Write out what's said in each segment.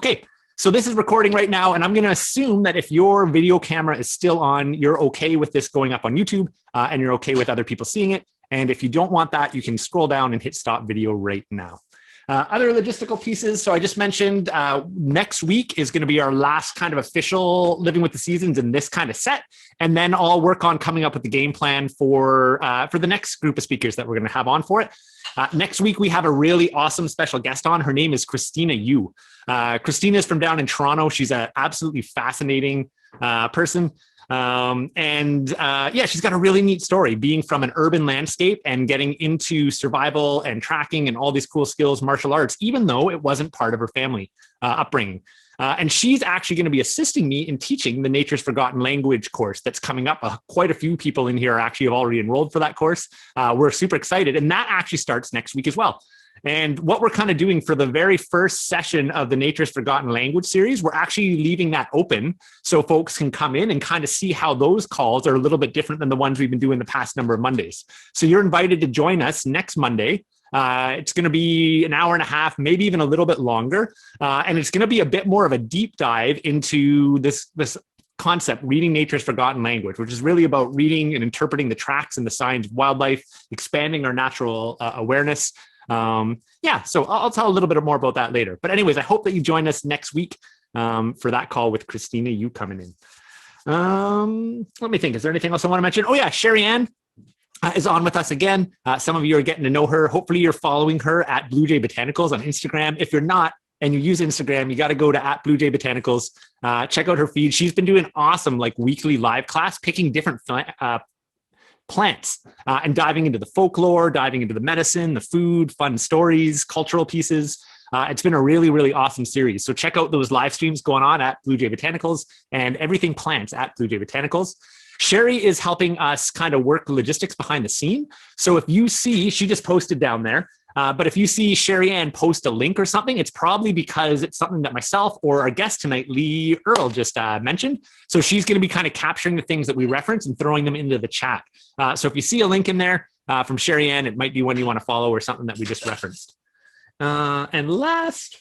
Okay, so this is recording right now, and I'm going to assume that if your video camera is still on, you're okay with this going up on YouTube, and you're okay with other people seeing it. And if you don't want that, you can scroll down and hit stop video right now. Other logistical pieces. So I just mentioned next week is going to be our last kind of official Living with the Seasons in this kind of set. And then I'll work on coming up with the game plan for the next group of speakers that we're going to have on for it. Next week, we have a really awesome special guest on. Her name is Christina Yu. Christina is from down in Toronto. She's an absolutely fascinating person. Yeah, she's got a really neat story, being from an urban landscape and getting into survival and tracking and all these cool skills, martial arts, even though it wasn't part of her family upbringing. And she's actually going to be assisting me in teaching the Nature's Forgotten Language course that's coming up. Quite a few people in here actually have already enrolled for that course. We're super excited. And that actually starts next week as well. And what we're kind of doing for the very first session of the Nature's Forgotten Language series, we're actually leaving that open so folks can come in and kind of see how those calls are a little bit different than the ones we've been doing the past number of Mondays. So you're invited to join us next Monday. It's going to be an hour and a half, maybe even a little bit longer. And it's going to be a bit more of a deep dive into this concept, reading Nature's Forgotten Language, which is really about reading and interpreting the tracks and the signs of wildlife, expanding our natural awareness. Yeah, so I'll tell a little bit more about that later. But anyways, I hope that you join us next week for that call with Christina Yu coming in. Let me think. Is there anything else I want to mention? Oh yeah, Sherry Ann is on with us again. Some of you are getting to know her. Hopefully you're following her at Blue Jay Botanicals on Instagram. If you're not, and you use Instagram, you got to go to at Blue Jay Botanicals. Check out her feed. She's been doing awesome, like weekly live class, picking different plants and diving into the folklore, diving into the medicine, the food, fun stories, cultural pieces. It's been a really, really awesome series. So check out those live streams going on at Blue Jay Botanicals and everything plants at Blue Jay Botanicals. Sherry is helping us kind of work logistics behind the scene. So if you see, she just posted down there, but if you see Sherry Ann post a link or something, it's probably because it's something that myself or our guest tonight, Earl, just mentioned. So she's going to be kind of capturing the things that we reference and throwing them into the chat. So if you see a link in there from Sherry Ann, it might be one you want to follow or something that we just referenced. And last,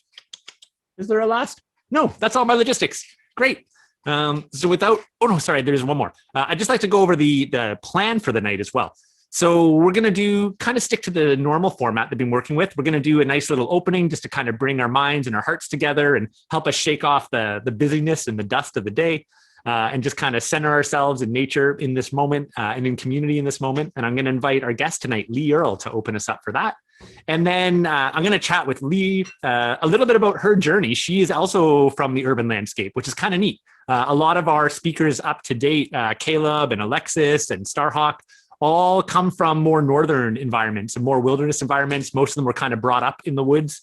is there a last? No, that's all my logistics. Great. So without, oh no, sorry, there's one more. I'd just like to go over the plan for the night as well. So we're going to kind of stick to the normal format that we've been working with. We're going to do a nice little opening just to kind of bring our minds and our hearts together and help us shake off the busyness and the dust of the day. And just kind of center ourselves in nature in this moment and in community in this moment. And I'm going to invite our guest tonight, Earl, to open us up for that. And then I'm going to chat with a little bit about her journey. She is also from the urban landscape, which is kind of neat. A lot of our speakers up to date, Caleb and Alexis and Starhawk, all come from more northern environments and more wilderness environments. Most of them were kind of brought up in the woods.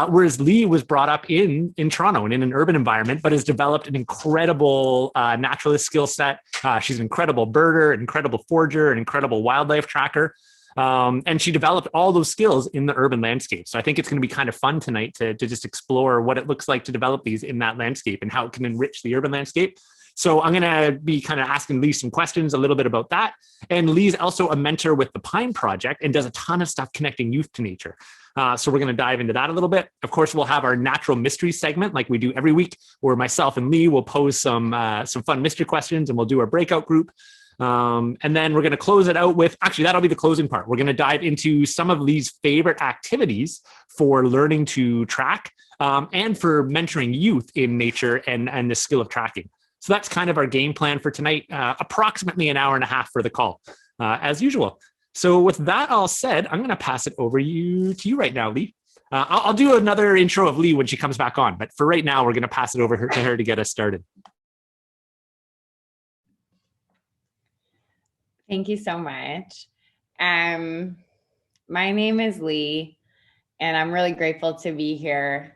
Whereas Lee was brought up in Toronto and in an urban environment, but has developed an incredible naturalist skill set. She's an incredible birder, an incredible forager, an incredible wildlife tracker. And she developed all those skills in the urban landscape. So I think it's going to be kind of fun tonight to just explore what it looks like to develop these in that landscape and how it can enrich the urban landscape. So I'm going to be kind of asking Lee some questions a little bit about that. And Lee's also a mentor with the Pine Project and does a ton of stuff connecting youth to nature. So we're going to dive into that a little bit. Of course, we'll have our natural mysteries segment like we do every week, where myself and Lee will pose some fun mystery questions and we'll do our breakout group. And then we're going to close it out with, actually, that'll be the closing part. We're going to dive into some of Lee's favorite activities for learning to track and for mentoring youth in nature and the skill of tracking. So that's kind of our game plan for tonight, approximately an hour and a half for the call, as usual. So with that all said, I'm going to pass it over to you right now, Lee. I'll do another intro of Lee when she comes back on, but for right now, we're going to pass it over to her to get us started. Thank you so much. My name is Lee, and I'm really grateful to be here.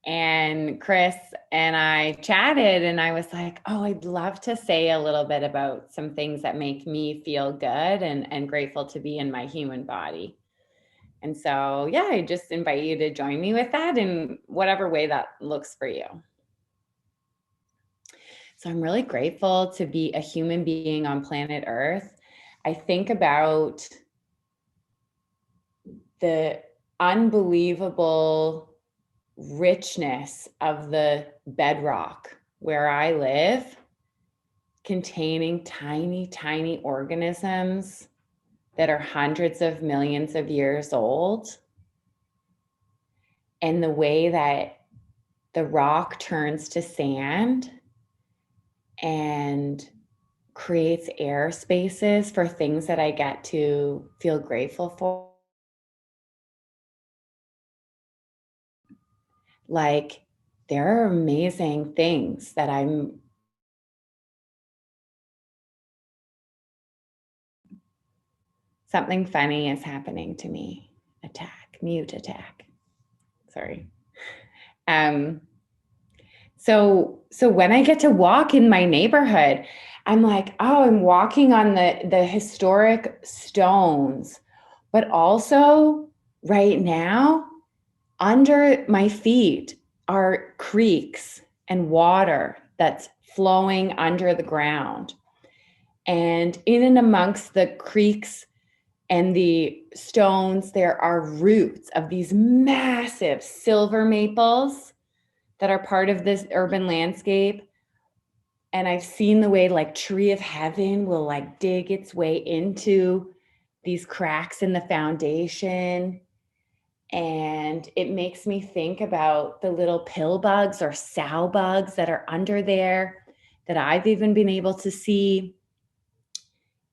And Chris and I chatted, and I was like, oh, I'd love to say a little bit about some things that make me feel good and grateful to be in my human body. And so, yeah, I just invite you to join me with that in whatever way that looks for you. So I'm really grateful to be a human being on planet Earth. I think about the unbelievable richness of the bedrock where I live, containing tiny, tiny organisms that are hundreds of millions of years old. And the way that the rock turns to sand and creates air spaces for things that I get to feel grateful for. Like, there are amazing things that something funny is happening to me. Mute attack. Sorry. So when I get to walk in my neighborhood, I'm like, oh, I'm walking on the historic stones, but also right now, under my feet are creeks and water that's flowing under the ground. And in and amongst the creeks and the stones, there are roots of these massive silver maples that are part of this urban landscape. And I've seen the way like tree of heaven will like dig its way into these cracks in the foundation. And it makes me think about the little pill bugs or sow bugs that are under there that I've even been able to see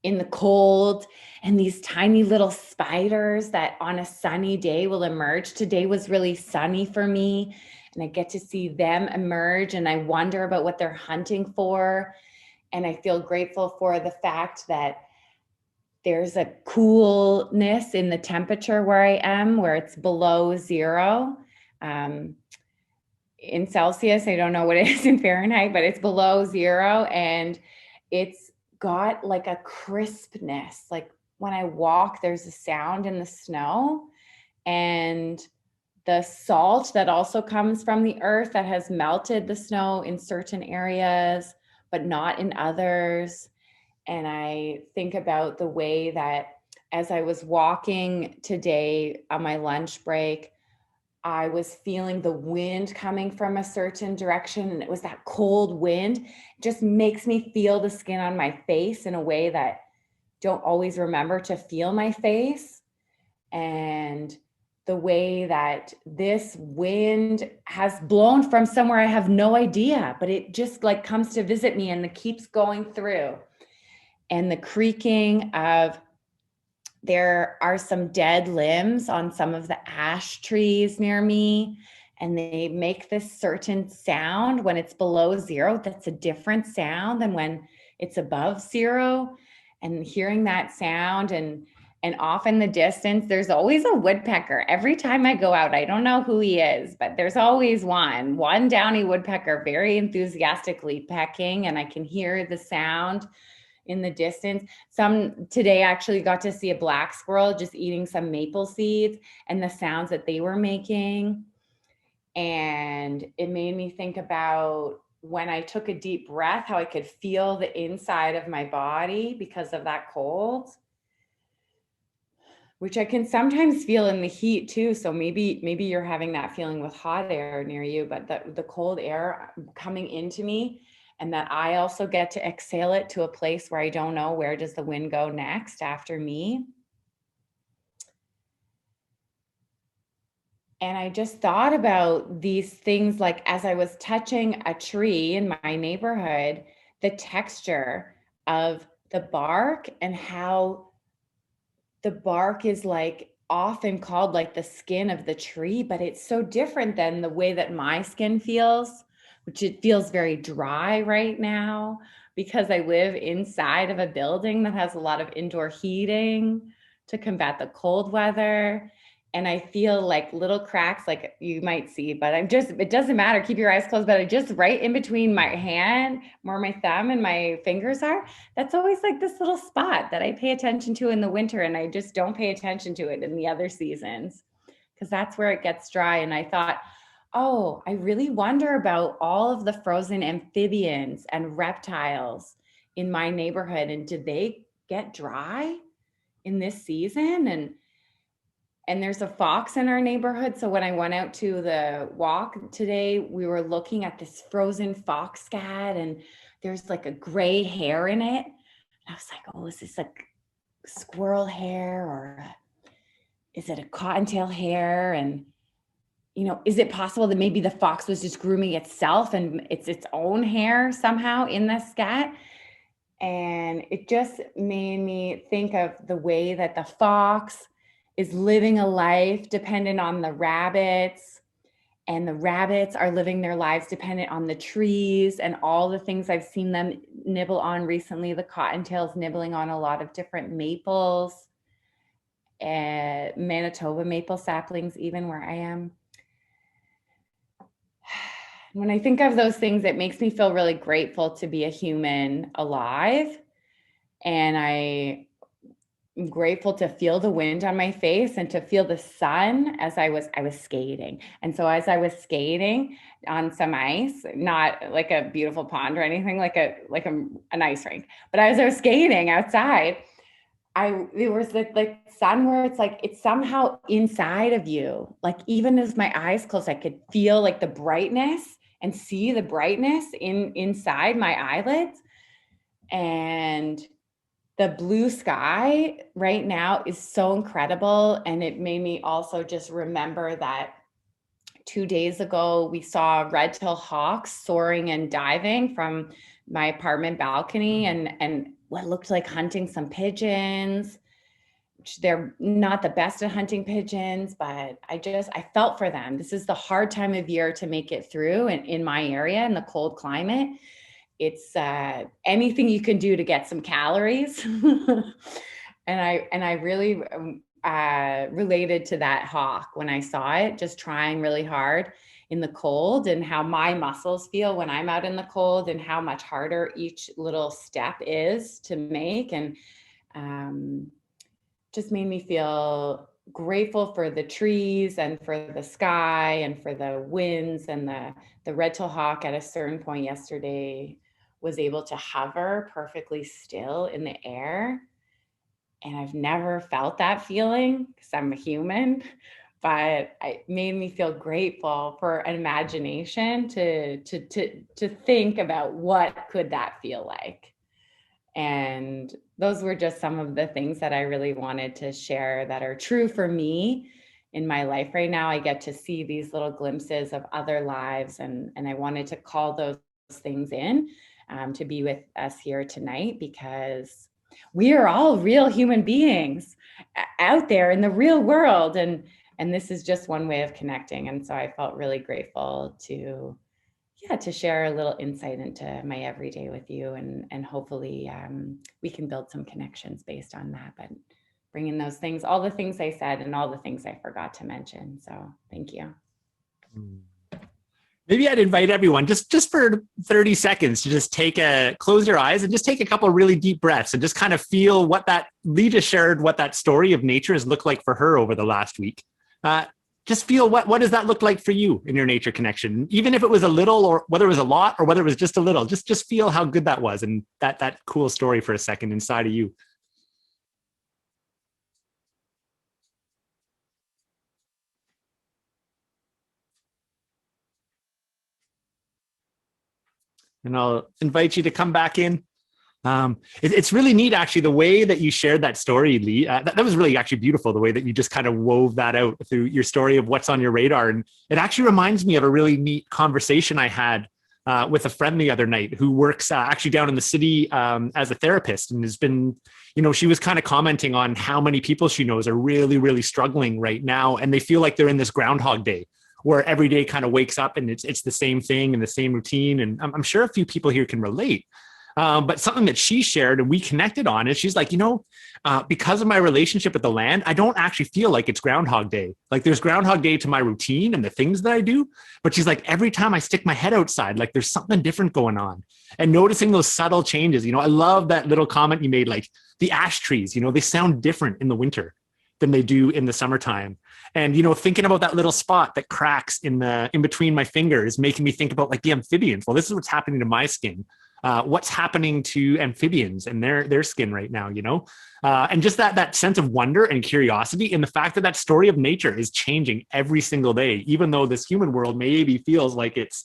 in the cold, and these tiny little spiders that on a sunny day will emerge. Today was really sunny for me, and I get to see them emerge, and I wonder about what they're hunting for. And I feel grateful for the fact that there's a coolness in the temperature where I am, where it's below zero. In Celsius, I don't know what it is in Fahrenheit, but it's below zero, and it's got like a crispness. Like when I walk, there's a sound in the snow, and the salt that also comes from the earth that has melted the snow in certain areas, but not in others. And I think about the way that as I was walking today on my lunch break, I was feeling the wind coming from a certain direction, and it was that cold wind. It just makes me feel the skin on my face in a way that don't always remember to feel my face. And the way that this wind has blown from somewhere I have no idea, but it just like comes to visit me and it keeps going through. And the creaking of, there are some dead limbs on some of the ash trees near me, and they make this certain sound when it's below zero. That's a different sound than when it's above zero. And hearing that sound, and off in the distance, there's always a woodpecker. Every time I go out, I don't know who he is, but there's always one downy woodpecker very enthusiastically pecking, and I can hear the sound in the distance. Some today actually got to see a black squirrel just eating some maple seeds and the sounds that they were making. And it made me think about when I took a deep breath, how I could feel the inside of my body because of that cold, which I can sometimes feel in the heat too. So maybe you're having that feeling with hot air near you, but the cold air coming into me, and that I also get to exhale it to a place where I don't know where does the wind go next after me. And I just thought about these things, like as I was touching a tree in my neighborhood, the texture of the bark, and how the bark is like often called like the skin of the tree, but it's so different than the way that my skin feels, which it feels very dry right now because I live inside of a building that has a lot of indoor heating to combat the cold weather. And I feel like little cracks, like you might see, but it doesn't matter. Keep your eyes closed, but I just right in between my hand, where my thumb and my fingers are, that's always like this little spot that I pay attention to in the winter, and I just don't pay attention to it in the other seasons because that's where it gets dry. And I thought, oh, I really wonder about all of the frozen amphibians and reptiles in my neighborhood, and did they get dry in this season? And And there's a fox in our neighborhood. So when I went out to the walk today, we were looking at this frozen fox scat, and there's like a gray hair in it. And I was like, oh, is this like squirrel hair, or is it a cottontail hair? And, is it possible that maybe the fox was just grooming itself and it's its own hair somehow in the scat? And it just made me think of the way that the fox is living a life dependent on the rabbits, and the rabbits are living their lives dependent on the trees and all the things I've seen them nibble on recently. The cottontails nibbling on a lot of different maples, Manitoba maple saplings, even where I am. When I think of those things, it makes me feel really grateful to be a human alive. And I'm grateful to feel the wind on my face and to feel the sun as I was skating. And so as I was skating on some ice, not like a beautiful pond or anything, like an ice rink, but as I was skating outside, there was the like sun where it's like it's somehow inside of you. Like even as my eyes closed, I could feel like the brightness and see the brightness inside my eyelids. And the blue sky right now is so incredible. And it made me also just remember that 2 days ago, we saw red-tailed hawks soaring and diving from my apartment balcony, and what looked like hunting some pigeons. They're not the best at hunting pigeons, but I felt for them. This is the hard time of year to make it through in my area in the cold climate. It's anything you can do to get some calories. And I really related to that hawk when I saw it, just trying really hard in the cold, and how my muscles feel when I'm out in the cold, and how much harder each little step is to make. And just made me feel grateful for the trees and for the sky and for the winds. And the red-tailed hawk at a certain point yesterday was able to hover perfectly still in the air. And I've never felt that feeling because I'm a human, but it made me feel grateful for an imagination to think about what could that feel like. And those were just some of the things that I really wanted to share that are true for me in my life right now. I get to see these little glimpses of other lives, and I wanted to call those things in to be with us here tonight, because we are all real human beings out there in the real world. And this is just one way of connecting. And so I felt really grateful to share a little insight into my everyday with you. And hopefully we can build some connections based on that, but bringing those things, all the things I said and all the things I forgot to mention. So thank you. Maybe I'd invite everyone just for 30 seconds to just close your eyes and just take a couple of really deep breaths and just kind of feel what that Lita shared, what that story of nature has looked like for her over the last week. Just feel what does that look like for you in your nature connection? Even if it was a little, or whether it was a lot, or whether it was just a little, just feel how good that was, and that cool story for a second inside of you. And I'll invite you to come back in. It's really neat, actually, the way that you shared that story, Lee. That was really actually beautiful, the way that you just kind of wove that out through your story of what's on your radar. And it actually reminds me of a really neat conversation I had with a friend the other night who works actually down in the city as a therapist, and has been, she was kind of commenting on how many people she knows are really, really struggling right now. And they feel like they're in this Groundhog Day, where every day kind of wakes up and it's the same thing and the same routine. And I'm sure a few people here can relate. But something that she shared and we connected on is she's like, because of my relationship with the land, I don't actually feel like it's Groundhog Day. Like there's Groundhog Day to my routine and the things that I do. But she's like, every time I stick my head outside, like there's something different going on. And noticing those subtle changes, I love that little comment you made, like the ash trees, they sound different in the winter than they do in the summertime. And, thinking about that little spot that cracks in between my fingers, making me think about like the amphibians. Well, this is what's happening to my skin. what's happening to amphibians and their skin right now, and just that sense of wonder and curiosity, and the fact that story of nature is changing every single day, even though this human world maybe feels like it's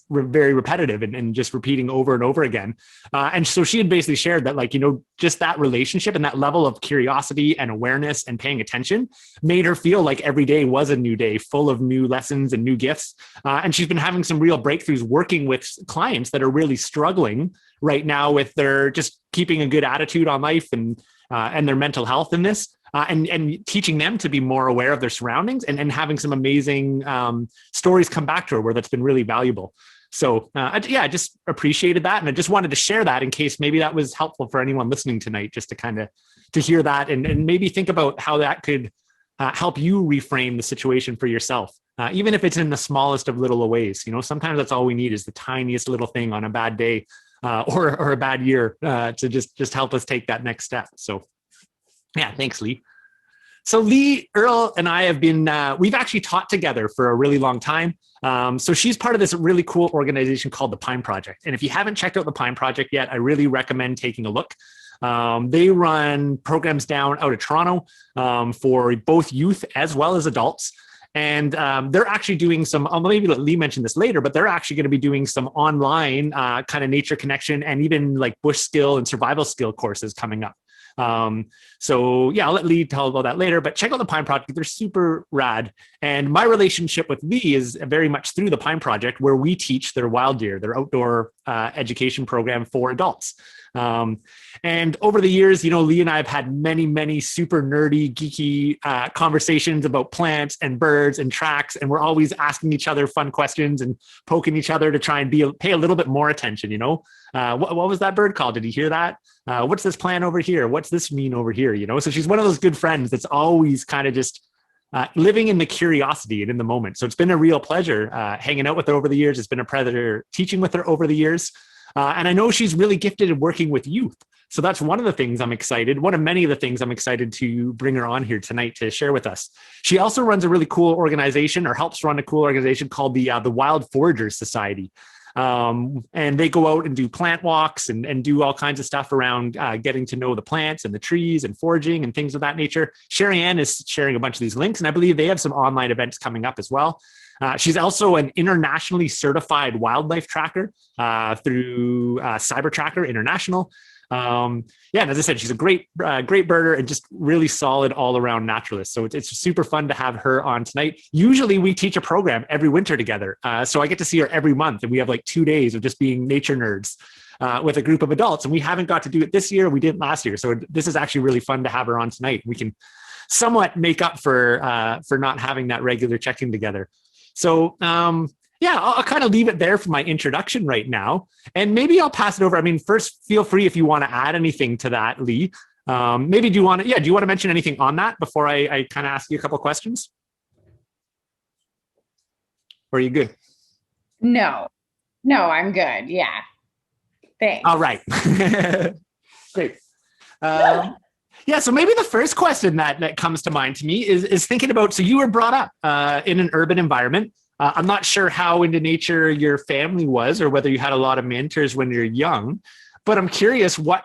very repetitive and just repeating over and over again. And so she had basically shared that, just that relationship and that level of curiosity and awareness and paying attention made her feel like every day was a new day, full of new lessons and new gifts. And she's been having some real breakthroughs working with clients that are really struggling right now with their just keeping a good attitude on life and their mental health in this. And teaching them to be more aware of their surroundings and having some amazing stories come back to her where that's been really valuable. So I just appreciated that. And I just wanted to share that in case maybe that was helpful for anyone listening tonight, just to kind of to hear that and maybe think about how that could help you reframe the situation for yourself. Even if it's in the smallest of little ways, sometimes that's all we need is the tiniest little thing on a bad day or a bad year to just help us take that next step. So yeah, thanks, Lee. So Lee, Earl, and I have been, we've actually taught together for a really long time. So she's part of this really cool organization called the Pine Project. And if you haven't checked out the Pine Project yet, I really recommend taking a look. They run programs down out of Toronto for both youth as well as adults. And they're actually doing some, maybe Lee mentioned this later, but they're actually going to be doing some online kind of nature connection and even like bush skill and survival skill courses coming up. So yeah, I'll let Lee tell about that later, but check out the Pine Project. They're super rad. And my relationship with Lee is very much through the Pine Project, where we teach their wild deer, their outdoor education program for adults. And over the years, Lee and I have had many, many super nerdy, geeky conversations about plants and birds and tracks. And we're always asking each other fun questions and poking each other to try and pay a little bit more attention. What was that bird called? Did you hear that? What's this plant over here? What's this mean over here? So she's one of those good friends that's always kind of just living in the curiosity and in the moment. So it's been a real pleasure hanging out with her over the years. It's been a pleasure teaching with her over the years. And I know she's really gifted at working with youth. So that's one of the things I'm excited. One of many of the things I'm excited to bring her on here tonight to share with us. She also runs a really cool organization, or helps run a cool organization called the Wild Foragers Society. And they go out and do plant walks and do all kinds of stuff around getting to know the plants and the trees and foraging and things of that nature. Sherry Ann is sharing a bunch of these links, and I believe they have some online events coming up as well. She's also an internationally certified wildlife tracker through Cyber Tracker International. And as I said, she's a great birder and just really solid all around naturalist. So it's super fun to have her on tonight. Usually we teach a program every winter together. So I get to see her every month, and we have like 2 days of just being nature nerds with a group of adults. And we haven't got to do it this year. We didn't last year. So this is actually really fun to have her on tonight. We can somewhat make up for not having that regular check-in together. So I'll kind of leave it there for my introduction right now. And maybe I'll pass it over. I mean, first, feel free if you want to add anything to that, Lee. Maybe do you want to mention anything on that before I kind of ask you a couple of questions? Or are you good? No, I'm good. Yeah. Thanks. All right. Great. So maybe the first question that comes to mind to me is thinking about, so you were brought up in an urban environment. I'm not sure how into nature your family was, or whether you had a lot of mentors when you're young, but I'm curious what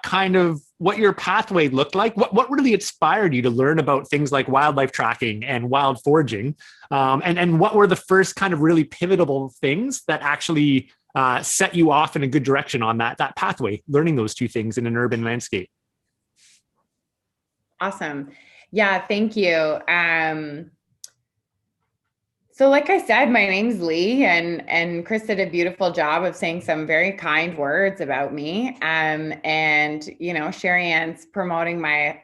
your pathway looked like. What really inspired you to learn about things like wildlife tracking and wild foraging? And what were the first kind of really pivotal things that actually set you off in a good direction on that pathway, learning those two things in an urban landscape? Awesome. Yeah, thank you. So like I said, my name's Lee, and Chris did a beautiful job of saying some very kind words about me. And Sherry Ann's promoting my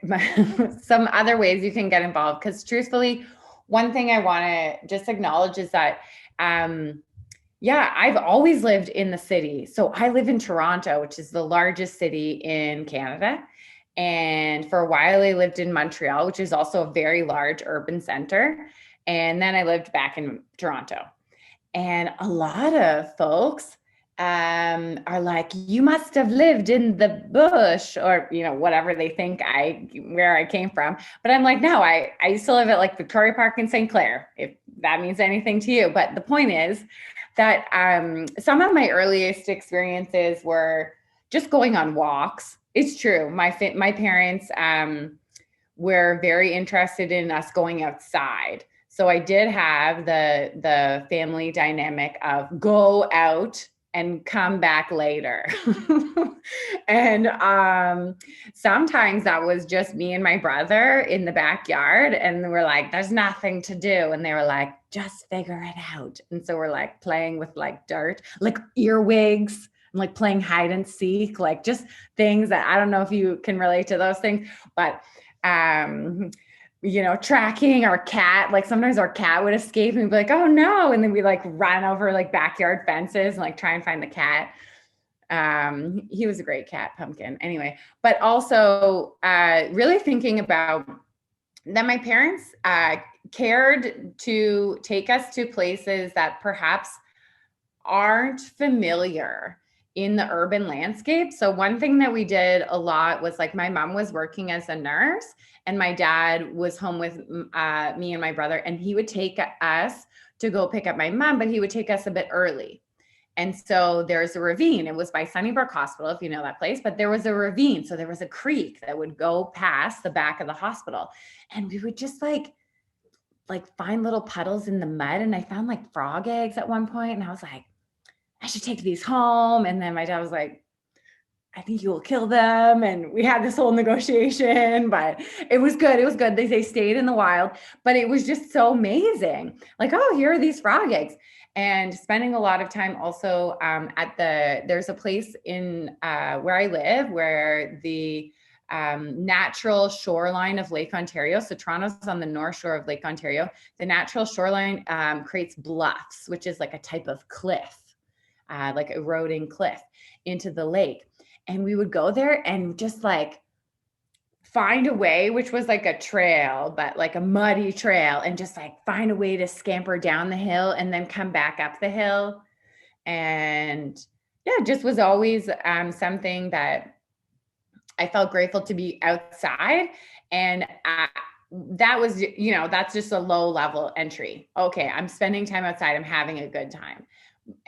some other ways you can get involved. Because truthfully, one thing I want to just acknowledge is that I've always lived in the city. So I live in Toronto, which is the largest city in Canada. And for a while, I lived in Montreal, which is also a very large urban center. And then I lived back in Toronto. And a lot of folks are like, you must have lived in the bush, or, whatever they think where I came from. But I'm like, no, I used to live at like Victoria Park in St. Clair, if that means anything to you. But the point is that some of my earliest experiences were just going on walks. It's true. My parents were very interested in us going outside. So I did have the family dynamic of go out and come back later. And sometimes that was just me and my brother in the backyard, and we're like, there's nothing to do. And they were like, just figure it out. And so we're like playing with like dirt, like earwigs, and like playing hide and seek, like just things that I don't know if you can relate to those things, but tracking our cat. Like sometimes our cat would escape and we'd be like, oh no. And then we like run over like backyard fences and like try and find the cat. He was a great cat, Pumpkin. Anyway, but also really thinking about that my parents cared to take us to places that perhaps aren't familiar in the urban landscape. So one thing that we did a lot was like my mom was working as a nurse and my dad was home with me and my brother, and he would take us to go pick up my mom, but he would take us a bit early. And so there's a ravine. It was by Sunnybrook Hospital, if you know that place, but there was a ravine. So there was a creek that would go past the back of the hospital. And we would just like find little puddles in the mud. And I found like frog eggs at one point, and I was like, I should take these home. And then my dad was like, I think you will kill them. And we had this whole negotiation, but it was good. It was good. They stayed in the wild, but it was just so amazing. Like, oh, here are these frog eggs. And spending a lot of time also there's a place in where I live where the natural shoreline of Lake Ontario. So Toronto's on the north shore of Lake Ontario. The natural shoreline creates bluffs, which is like a type of cliff. Like eroding cliff into the lake. And we would go there and just like find a way, which was like a trail, but like a muddy trail, and just like find a way to scamper down the hill and then come back up the hill. And yeah, it just was always something that I felt grateful to be outside. And that was, that's just a low level entry. Okay, I'm spending time outside. I'm having a good time.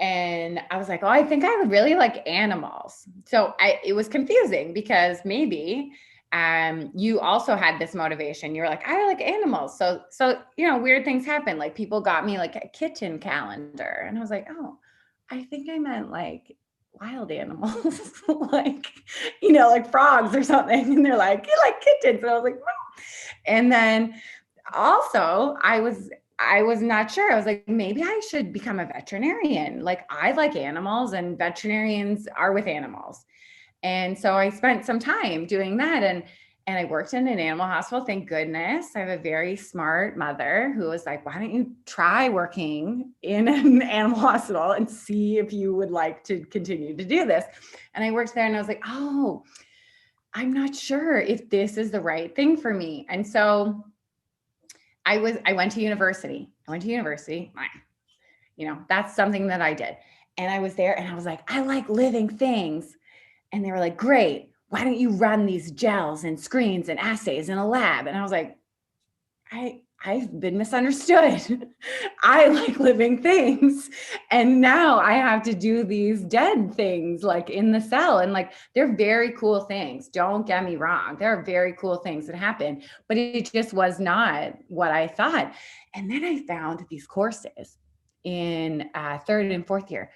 And I was like, oh, I think I would really like animals. So it was confusing because maybe you also had this motivation. You were like, I like animals. So, weird things happen. Like people got me like a kitten calendar. And I was like, oh, I think I meant like wild animals, like, like frogs or something. And they're like, you like kittens. And I was like, no. And then also I was not sure. I was like, maybe I should become a veterinarian. Like I like animals and veterinarians are with animals. And so I spent some time doing that. And I worked in an animal hospital. Thank goodness. I have a very smart mother who was like, why don't you try working in an animal hospital and see if you would like to continue to do this? And I worked there and I was like, oh, I'm not sure if this is the right thing for me. And so I went to university. That's something that I did. And I was there and I was like, I like living things. And they were like, great. Why don't you run these gels and screens and assays in a lab? And I was like, I've been misunderstood. I like living things. And now I have to do these dead things like in the cell. And like, they're very cool things. Don't get me wrong. There are very cool things that happen, but it just was not what I thought. And then I found these courses in third and fourth year,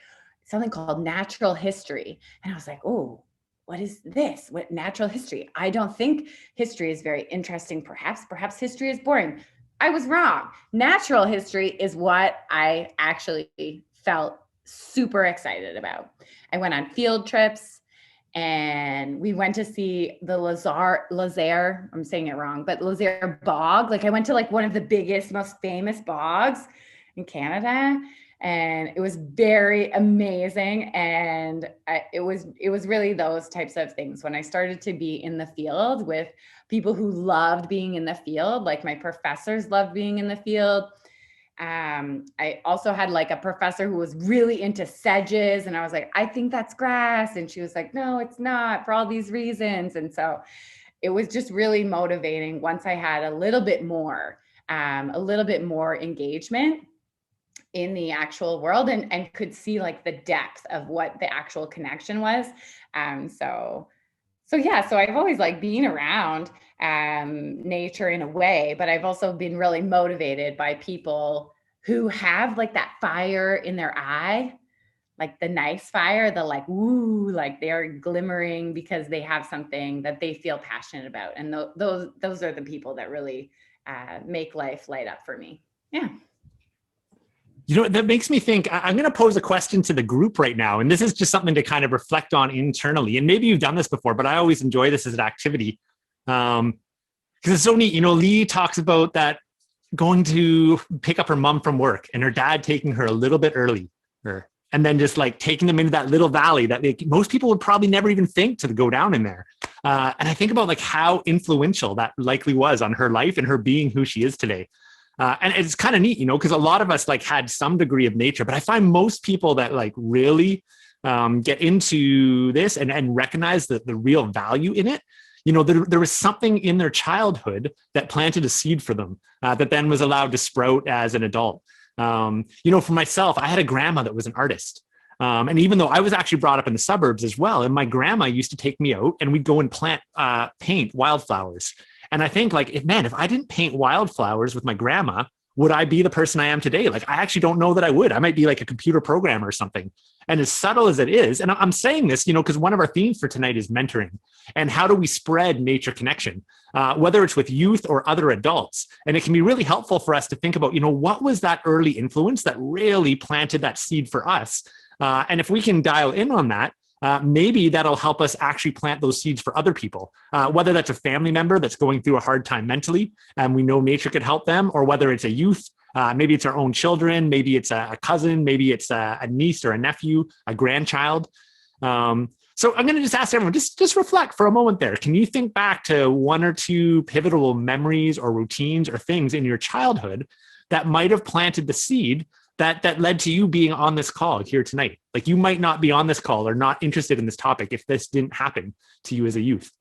something called natural history. And I was like, oh, what is this? What natural history? I don't think history is very interesting. Perhaps history is boring. I was wrong. Natural history is what I actually felt super excited about. I went on field trips and we went to see the Lazare, I'm saying it wrong, but Lazare bog. Like I went to like one of the biggest, most famous bogs in Canada. And it was very amazing. And it was really those types of things. When I started to be in the field with people who loved being in the field, like my professors loved being in the field. I also had like a professor who was really into sedges. And I was like, I think that's grass. And she was like, no, it's not, for all these reasons. And so it was just really motivating once I had a little bit more engagement. in the actual world, and could see like the depth of what the actual connection was. So yeah, so I've always like been around nature in a way, but I've also been really motivated by people who have like that fire in their eye, like the nice fire, the like, ooh, like they're glimmering because they have something that they feel passionate about. And those are the people that really make life light up for me. Yeah. You know, that makes me think. I'm going to pose a question to the group right now. And this is just something to kind of reflect on internally. And maybe you've done this before, but I always enjoy this as an activity. Because it's so neat. You know, Lee talks about that going to pick up her mom from work and her dad taking her a little bit early, and then just like taking them into that little valley that most people would probably never even think to go down in there. And I think about like how influential that likely was on her life and her being who she is today. And it's kind of neat, you know, because a lot of us like had some degree of nature, but I find most people that like really get into this and recognize the real value in it. You know, there was something in their childhood that planted a seed for them that then was allowed to sprout as an adult. You know, for myself, I had a grandma that was an artist. And even though I was actually brought up in the suburbs as well, and my grandma used to take me out and we'd go and paint wildflowers. And I think like, if I didn't paint wildflowers with my grandma, would I be the person I am today? Like, I actually don't know that I would. I might be like a computer programmer or something. And as subtle as it is, and I'm saying this, you know, because one of our themes for tonight is mentoring and how do we spread nature connection, whether it's with youth or other adults. And it can be really helpful for us to think about, you know, what was that early influence that really planted that seed for us? And if we can dial in on that, maybe that'll help us actually plant those seeds for other people, whether that's a family member that's going through a hard time mentally, and we know nature could help them, or whether it's a youth, maybe it's our own children, maybe it's a cousin, maybe it's a niece or a nephew, a grandchild. So I'm going to just ask everyone, just reflect for a moment there. Can you think back to one or two pivotal memories or routines or things in your childhood that might have planted the seed that led to you being on this call here tonight? Like, you might not be on this call or not interested in this topic if this didn't happen to you as a youth.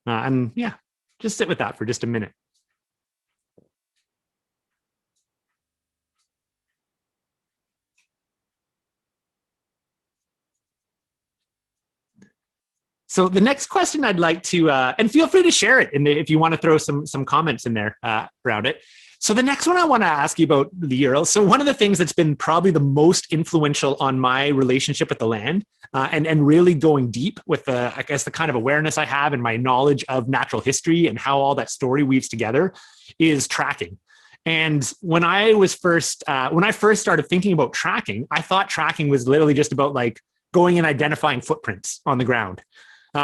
And yeah, just sit with that for just a minute. So the next question I'd like to, and feel free to share it if you want to throw some comments in there around it. So the next one I want to ask you about, the Earl. So one of the things that's been probably the most influential on my relationship with the land, and really going deep with I guess the kind of awareness I have and my knowledge of natural history and how all that story weaves together, is tracking. And when I first started thinking about tracking, I thought tracking was literally just about like going and identifying footprints on the ground.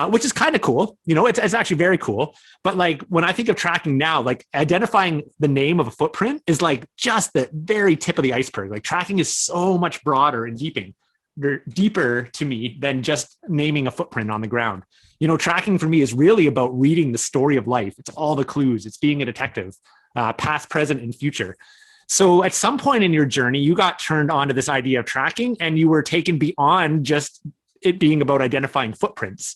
Which is kind of cool. You know, it's actually very cool. But like, when I think of tracking now, like identifying the name of a footprint is like just the very tip of the iceberg. Like, tracking is so much broader and deeper to me than just naming a footprint on the ground. You know, tracking for me is really about reading the story of life. It's all the clues. It's being a detective, past, present, and future. So at some point in your journey, you got turned on to this idea of tracking, and you were taken beyond just it being about identifying footprints.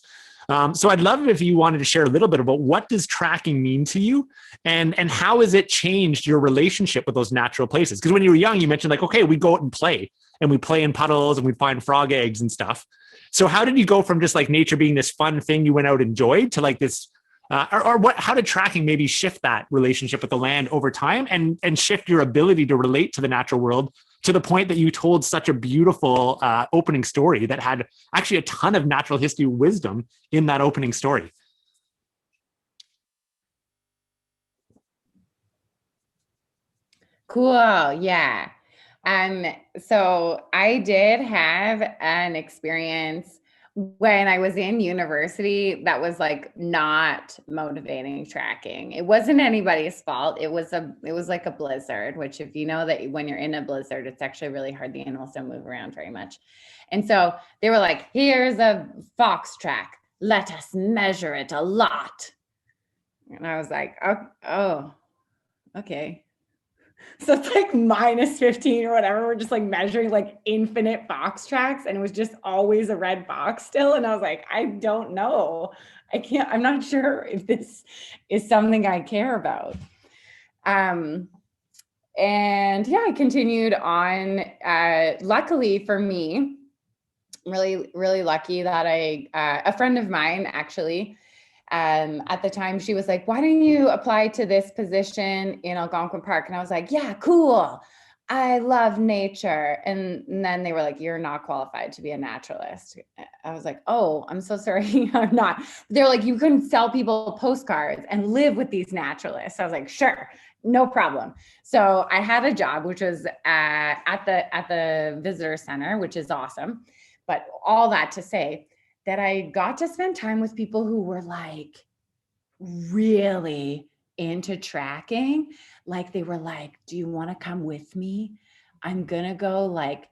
So I'd love if you wanted to share a little bit about what does tracking mean to you, and how has it changed your relationship with those natural places? Because when you were young, you mentioned like, okay, we go out and play in puddles and we'd find frog eggs and stuff. So how did you go from just like nature being this fun thing you went out and enjoyed to like this, how did tracking maybe shift that relationship with the land over time, and shift your ability to relate to the natural world to the point that you told such a beautiful opening story that had actually a ton of natural history wisdom in that opening story? Cool. Yeah. So I did have an experience when I was in university that was like not motivating tracking. It wasn't anybody's fault. It was like a blizzard, which, if you know that when you're in a blizzard, it's actually really hard. The animals don't move around very much. And so they were like, here's a fox track. Let us measure it a lot. And I was like, oh okay. So it's like -15 or whatever. We're just like measuring like infinite fox tracks, and it was just always a red fox still. And I was like, I don't know. I'm not sure if this is something I care about. And yeah, I continued on. Luckily for me, really, really lucky that a friend of mine actually, at the time, she was like, why don't you apply to this position in Algonquin Park? And I was like, yeah, cool. I love nature. And then they were like, you're not qualified to be a naturalist. I was like, oh, I'm so sorry. I'm not. They're like, you couldn't sell people postcards and live with these naturalists. I was like, sure, no problem. So I had a job, which was at the visitor center, which is awesome. But all that to say that I got to spend time with people who were like really into tracking. Like they were like, do you want to come with me? I'm gonna go like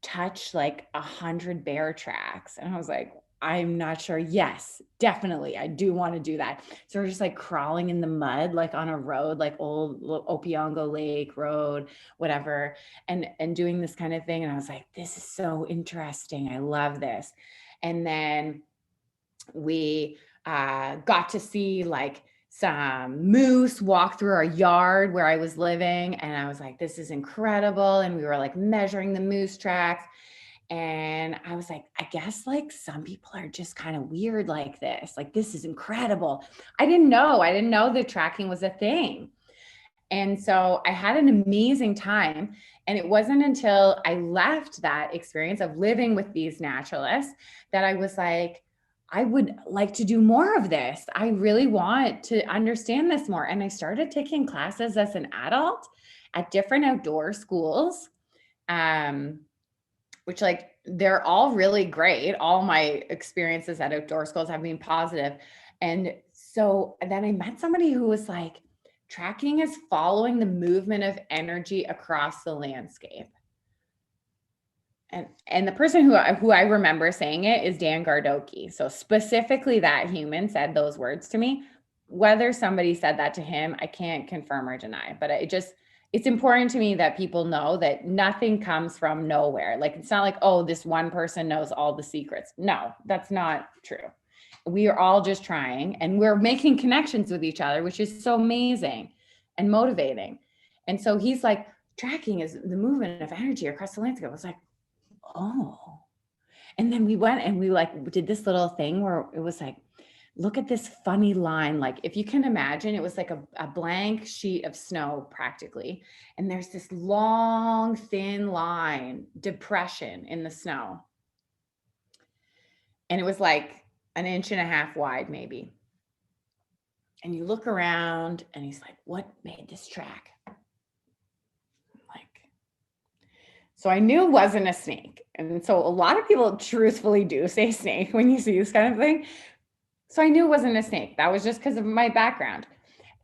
touch like 100 bear tracks. And I was like, I'm not sure. Yes, definitely. I do want to do that. So we're just like crawling in the mud, like on a road, like old Opiongo Lake Road, whatever, and doing this kind of thing. And I was like, this is so interesting. I love this. And then we got to see like some moose walk through our yard where I was living. And I was like, this is incredible. And we were like measuring the moose tracks. And I was like, I guess like some people are just kind of weird like this. Like, this is incredible. I didn't know that tracking was a thing. And so I had an amazing time. And it wasn't until I left that experience of living with these naturalists that I was like, I would like to do more of this. I really want to understand this more. And I started taking classes as an adult at different outdoor schools, which like they're all really great. All my experiences at outdoor schools have been positive. And so then I met somebody who was like, tracking is following the movement of energy across the landscape. And the person who I remember saying it is Dan Gardoki. So specifically that human said those words to me. Whether somebody said that to him, I can't confirm or deny, but it's important to me that people know that nothing comes from nowhere. Like, it's not like, oh, this one person knows all the secrets. No, that's not true. We are all just trying and we're making connections with each other, which is so amazing and motivating. And so he's like, tracking is the movement of energy across the landscape. I was like, oh. And then we went and we like did this little thing where it was like, look at this funny line. Like, if you can imagine, it was like a blank sheet of snow practically. And there's this long, thin line, depression in the snow. And it was like an inch and a half wide, maybe. And you look around and he's like, what made this track? Like, so I knew it wasn't a snake. And so a lot of people truthfully do say snake when you see this kind of thing. So I knew it wasn't a snake. That was just because of my background.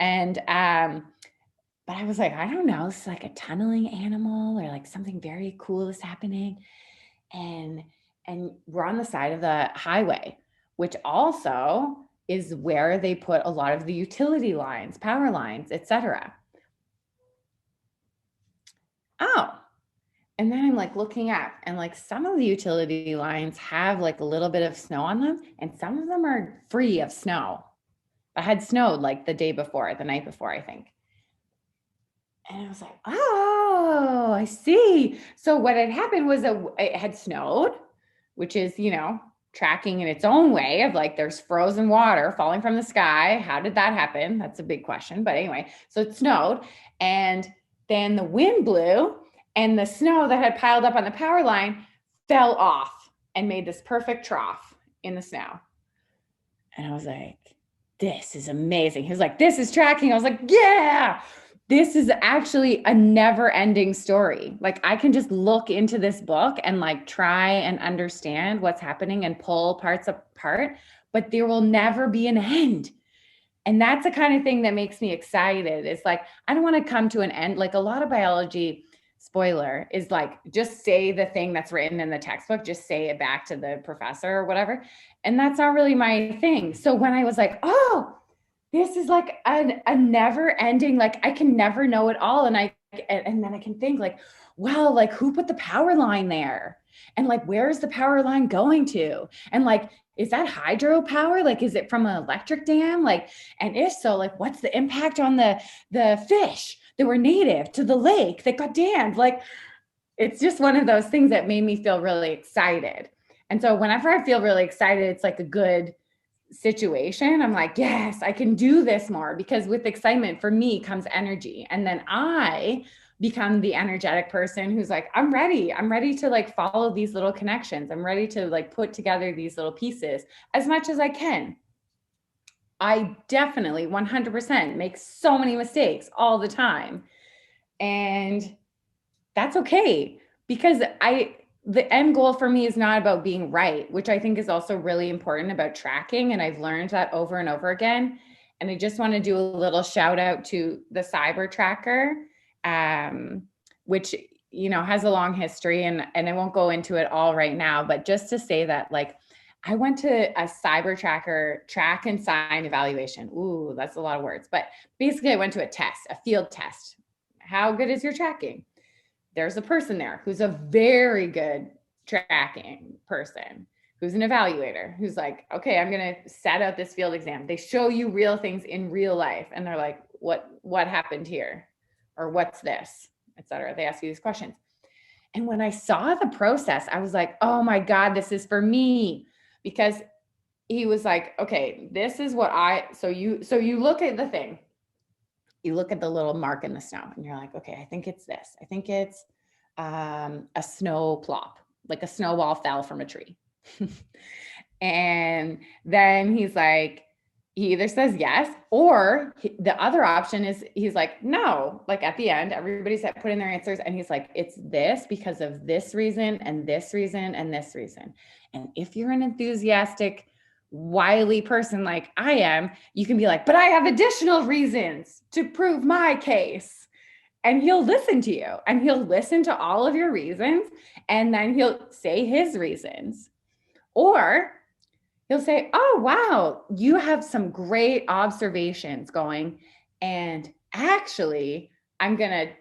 And, but I was like, I don't know, it's like a tunneling animal or like something very cool is happening. And we're on the side of the highway, which also is where they put a lot of the utility lines, power lines, etc. Oh, and then I'm like looking up and like some of the utility lines have like a little bit of snow on them and some of them are free of snow. It had snowed like the day before, the night before, I think. And I was like, oh, I see. So what had happened was that it had snowed, which is, tracking in its own way of like there's frozen water falling from the sky. How did that happen? That's a big question. But anyway, so it snowed and then the wind blew and the snow that had piled up on the power line fell off and made this perfect trough in the snow. And I was like, this is amazing. He was like, this is tracking. I was like, yeah, this is actually a never ending story. Like, I can just look into this book and like try and understand what's happening and pull parts apart, but there will never be an end. And that's the kind of thing that makes me excited. It's like, I don't want to come to an end. Like, a lot of biology, spoiler, is like, just say the thing that's written in the textbook, just say it back to the professor or whatever. And that's not really my thing. So when I was like, oh, this is like a never ending, like I can never know it all. And then I can think like, well, like who put the power line there? And like, where's the power line going to? And like, is that hydropower? Like, is it from an electric dam? Like, and if so, like, what's the impact on the fish that were native to the lake that got dammed. Like, it's just one of those things that made me feel really excited. And so whenever I feel really excited, it's like a good situation. I'm like, yes, I can do this more, because with excitement for me comes energy. And then I become the energetic person who's like, I'm ready. I'm ready to like follow these little connections. I'm ready to like put together these little pieces as much as I can. I definitely 100% make so many mistakes all the time. And that's okay, because the end goal for me is not about being right, which I think is also really important about tracking. And I've learned that over and over again. And I just want to do a little shout out to the Cyber Tracker, which, has a long history, and I won't go into it all right now, but just to say that, like, I went to a Cyber Tracker track and sign evaluation. Ooh, that's a lot of words. But basically I went to a field test. How good is your tracking? There's a person there who's a very good tracking person, who's an evaluator, who's like, okay, I'm going to set out this field exam. They show you real things in real life. And they're like, what happened here? Or what's this, et cetera. They ask you these questions. And when I saw the process, I was like, oh my God, this is for me. Because he was like, okay, this is what so you look at the thing. You look at the little mark in the snow and you're like, okay, I think it's this. I think it's a snow plop, like a snowball fell from a tree. And then he's like, he either says yes, or the other option is he's like, no, like at the end, everybody's put in their answers. And he's like, it's this because of this reason and this reason and this reason. And if you're an enthusiastic, wily person like I am, you can be like, but I have additional reasons to prove my case. And he'll listen to you, and he'll listen to all of your reasons. And then he'll say his reasons, or he'll say, oh, wow, you have some great observations going. And actually, I'm going to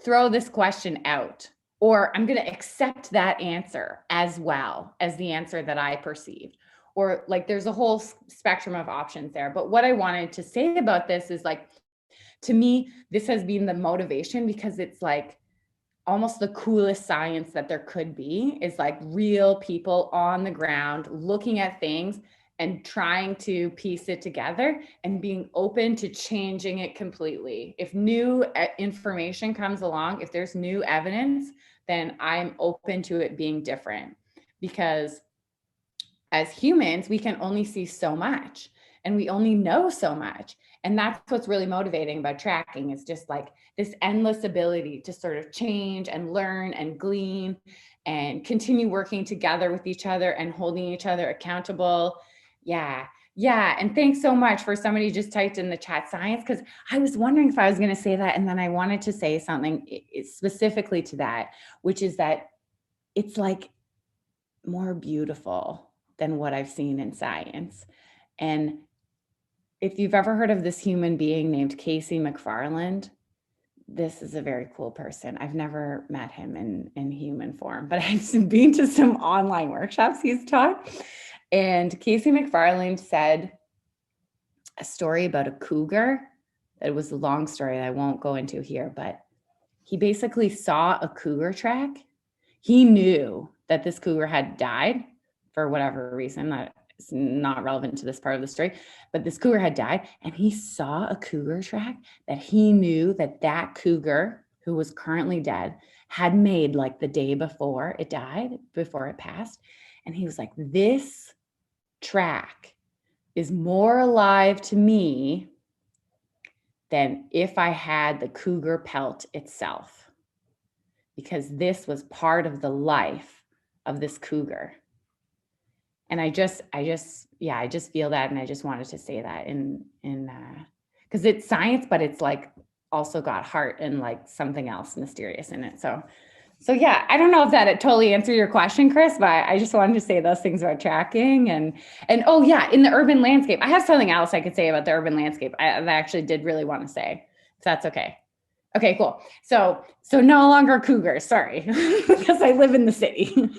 throw this question out, or I'm going to accept that answer as well as the answer that I perceived. Or like, there's a whole spectrum of options there. But what I wanted to say about this is, like, to me, this has been the motivation, because it's like almost the coolest science that there could be, is like real people on the ground looking at things and trying to piece it together and being open to changing it completely. If new information comes along, if there's new evidence, then I'm open to it being different, because as humans, we can only see so much and we only know so much. And that's what's really motivating about tracking, is just like this endless ability to sort of change and learn and glean and continue working together with each other and holding each other accountable. Yeah. And thanks so much for somebody just typed in the chat science, because I was wondering if I was going to say that. And then I wanted to say something specifically to that, which is that it's like more beautiful than what I've seen in science. And if you've ever heard of this human being named Casey McFarland, this is a very cool person. I've never met him in human form, but I've been to some online workshops he's taught. And Casey McFarland said a story about a cougar. It was a long story that I won't go into here, but he basically saw a cougar track. He knew that this cougar had died for whatever reason that is not relevant to this part of the story, but this cougar had died, and he saw a cougar track that he knew that cougar, who was currently dead, had made like the day before it died, before it passed. And he was like, this track is more alive to me than if I had the cougar pelt itself, because this was part of the life of this cougar. And I just feel that. And I just wanted to say that because it's science, but it's like also got heart and like something else mysterious in it. So yeah, I don't know if that totally answered your question, Chris, but I just wanted to say those things about tracking and oh yeah, in the urban landscape, I have something else I could say about the urban landscape. I actually did really want to say, if that's okay. Okay, cool. So no longer cougars, sorry, because I live in the city.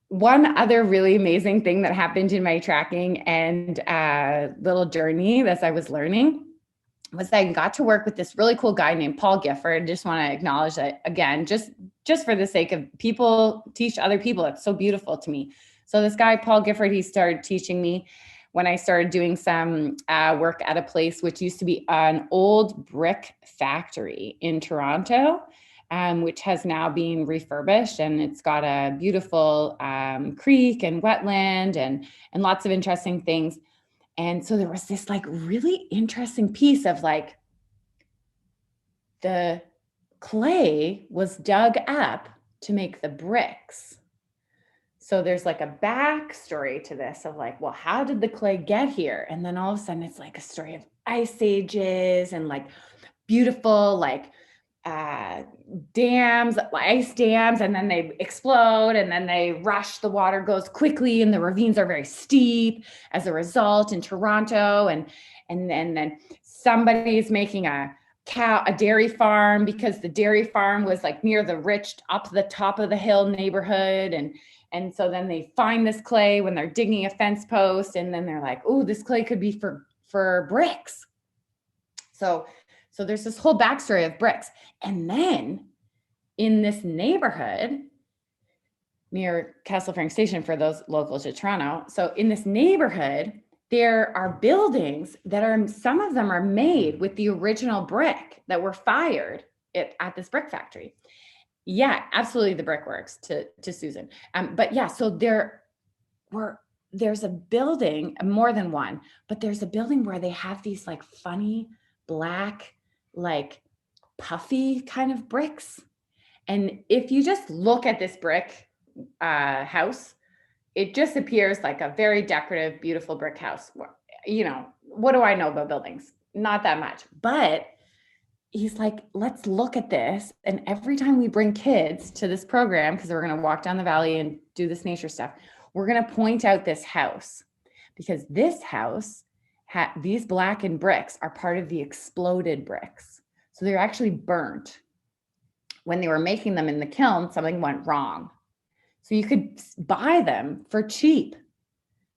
One other really amazing thing that happened in my tracking and little journey as I was learning was I got to work with this really cool guy named Paul Gifford. I just want to acknowledge that again, just for the sake of people teach other people. It's so beautiful to me. So this guy, Paul Gifford, he started teaching me when I started doing some work at a place which used to be an old brick factory in Toronto, which has now been refurbished, and it's got a beautiful creek and wetland and lots of interesting things. And so there was this like really interesting piece of like the clay was dug up to make the bricks. So there's like a backstory to this of like, well, how did the clay get here? And then all of a sudden it's like a story of ice ages and like beautiful, like dams, ice dams, and then they explode and then they rush, the water goes quickly and the ravines are very steep as a result in Toronto. And then somebody's making a dairy farm because the dairy farm was like near the rich up the top of the hill neighborhood. And so then they find this clay when they're digging a fence post, and then they're like, oh, this clay could be for bricks. So there's this whole backstory of bricks. And then in this neighborhood near Castle Frank Station, for those local to Toronto, so in this neighborhood, there are buildings that are, some of them are made with the original brick that were fired at this brick factory. Yeah, absolutely. The brickworks to Susan. But yeah, so there's a building, more than one, but there's a building where they have these like funny black, like puffy kind of bricks. And if you just look at this brick house, it just appears like a very decorative, beautiful brick house. You know, what do I know about buildings? Not that much. But he's like, let's look at this. And every time we bring kids to this program, because we're going to walk down the valley and do this nature stuff, we're going to point out this house, because this house, these blackened bricks are part of the exploded bricks. So they're actually burnt. When they were making them in the kiln, something went wrong. So you could buy them for cheap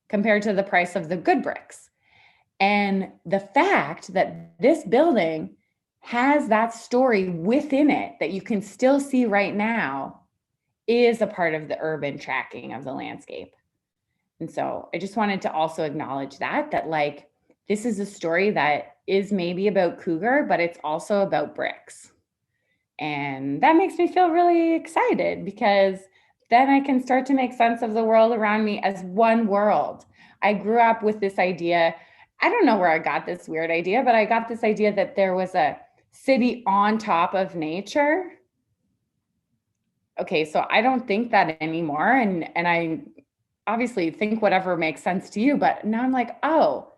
compared to the price of the good bricks. And the fact that this building has that story within it that you can still see right now is a part of the urban tracking of the landscape. And so I just wanted to also acknowledge that like, this is a story that is maybe about cougar, but it's also about bricks. And that makes me feel really excited, because then I can start to make sense of the world around me as one world. I grew up with this idea. I don't know where I got this weird idea, but I got this idea that there was a city on top of nature. Okay, so I don't think that anymore. And I obviously think whatever makes sense to you, but now I'm like, oh,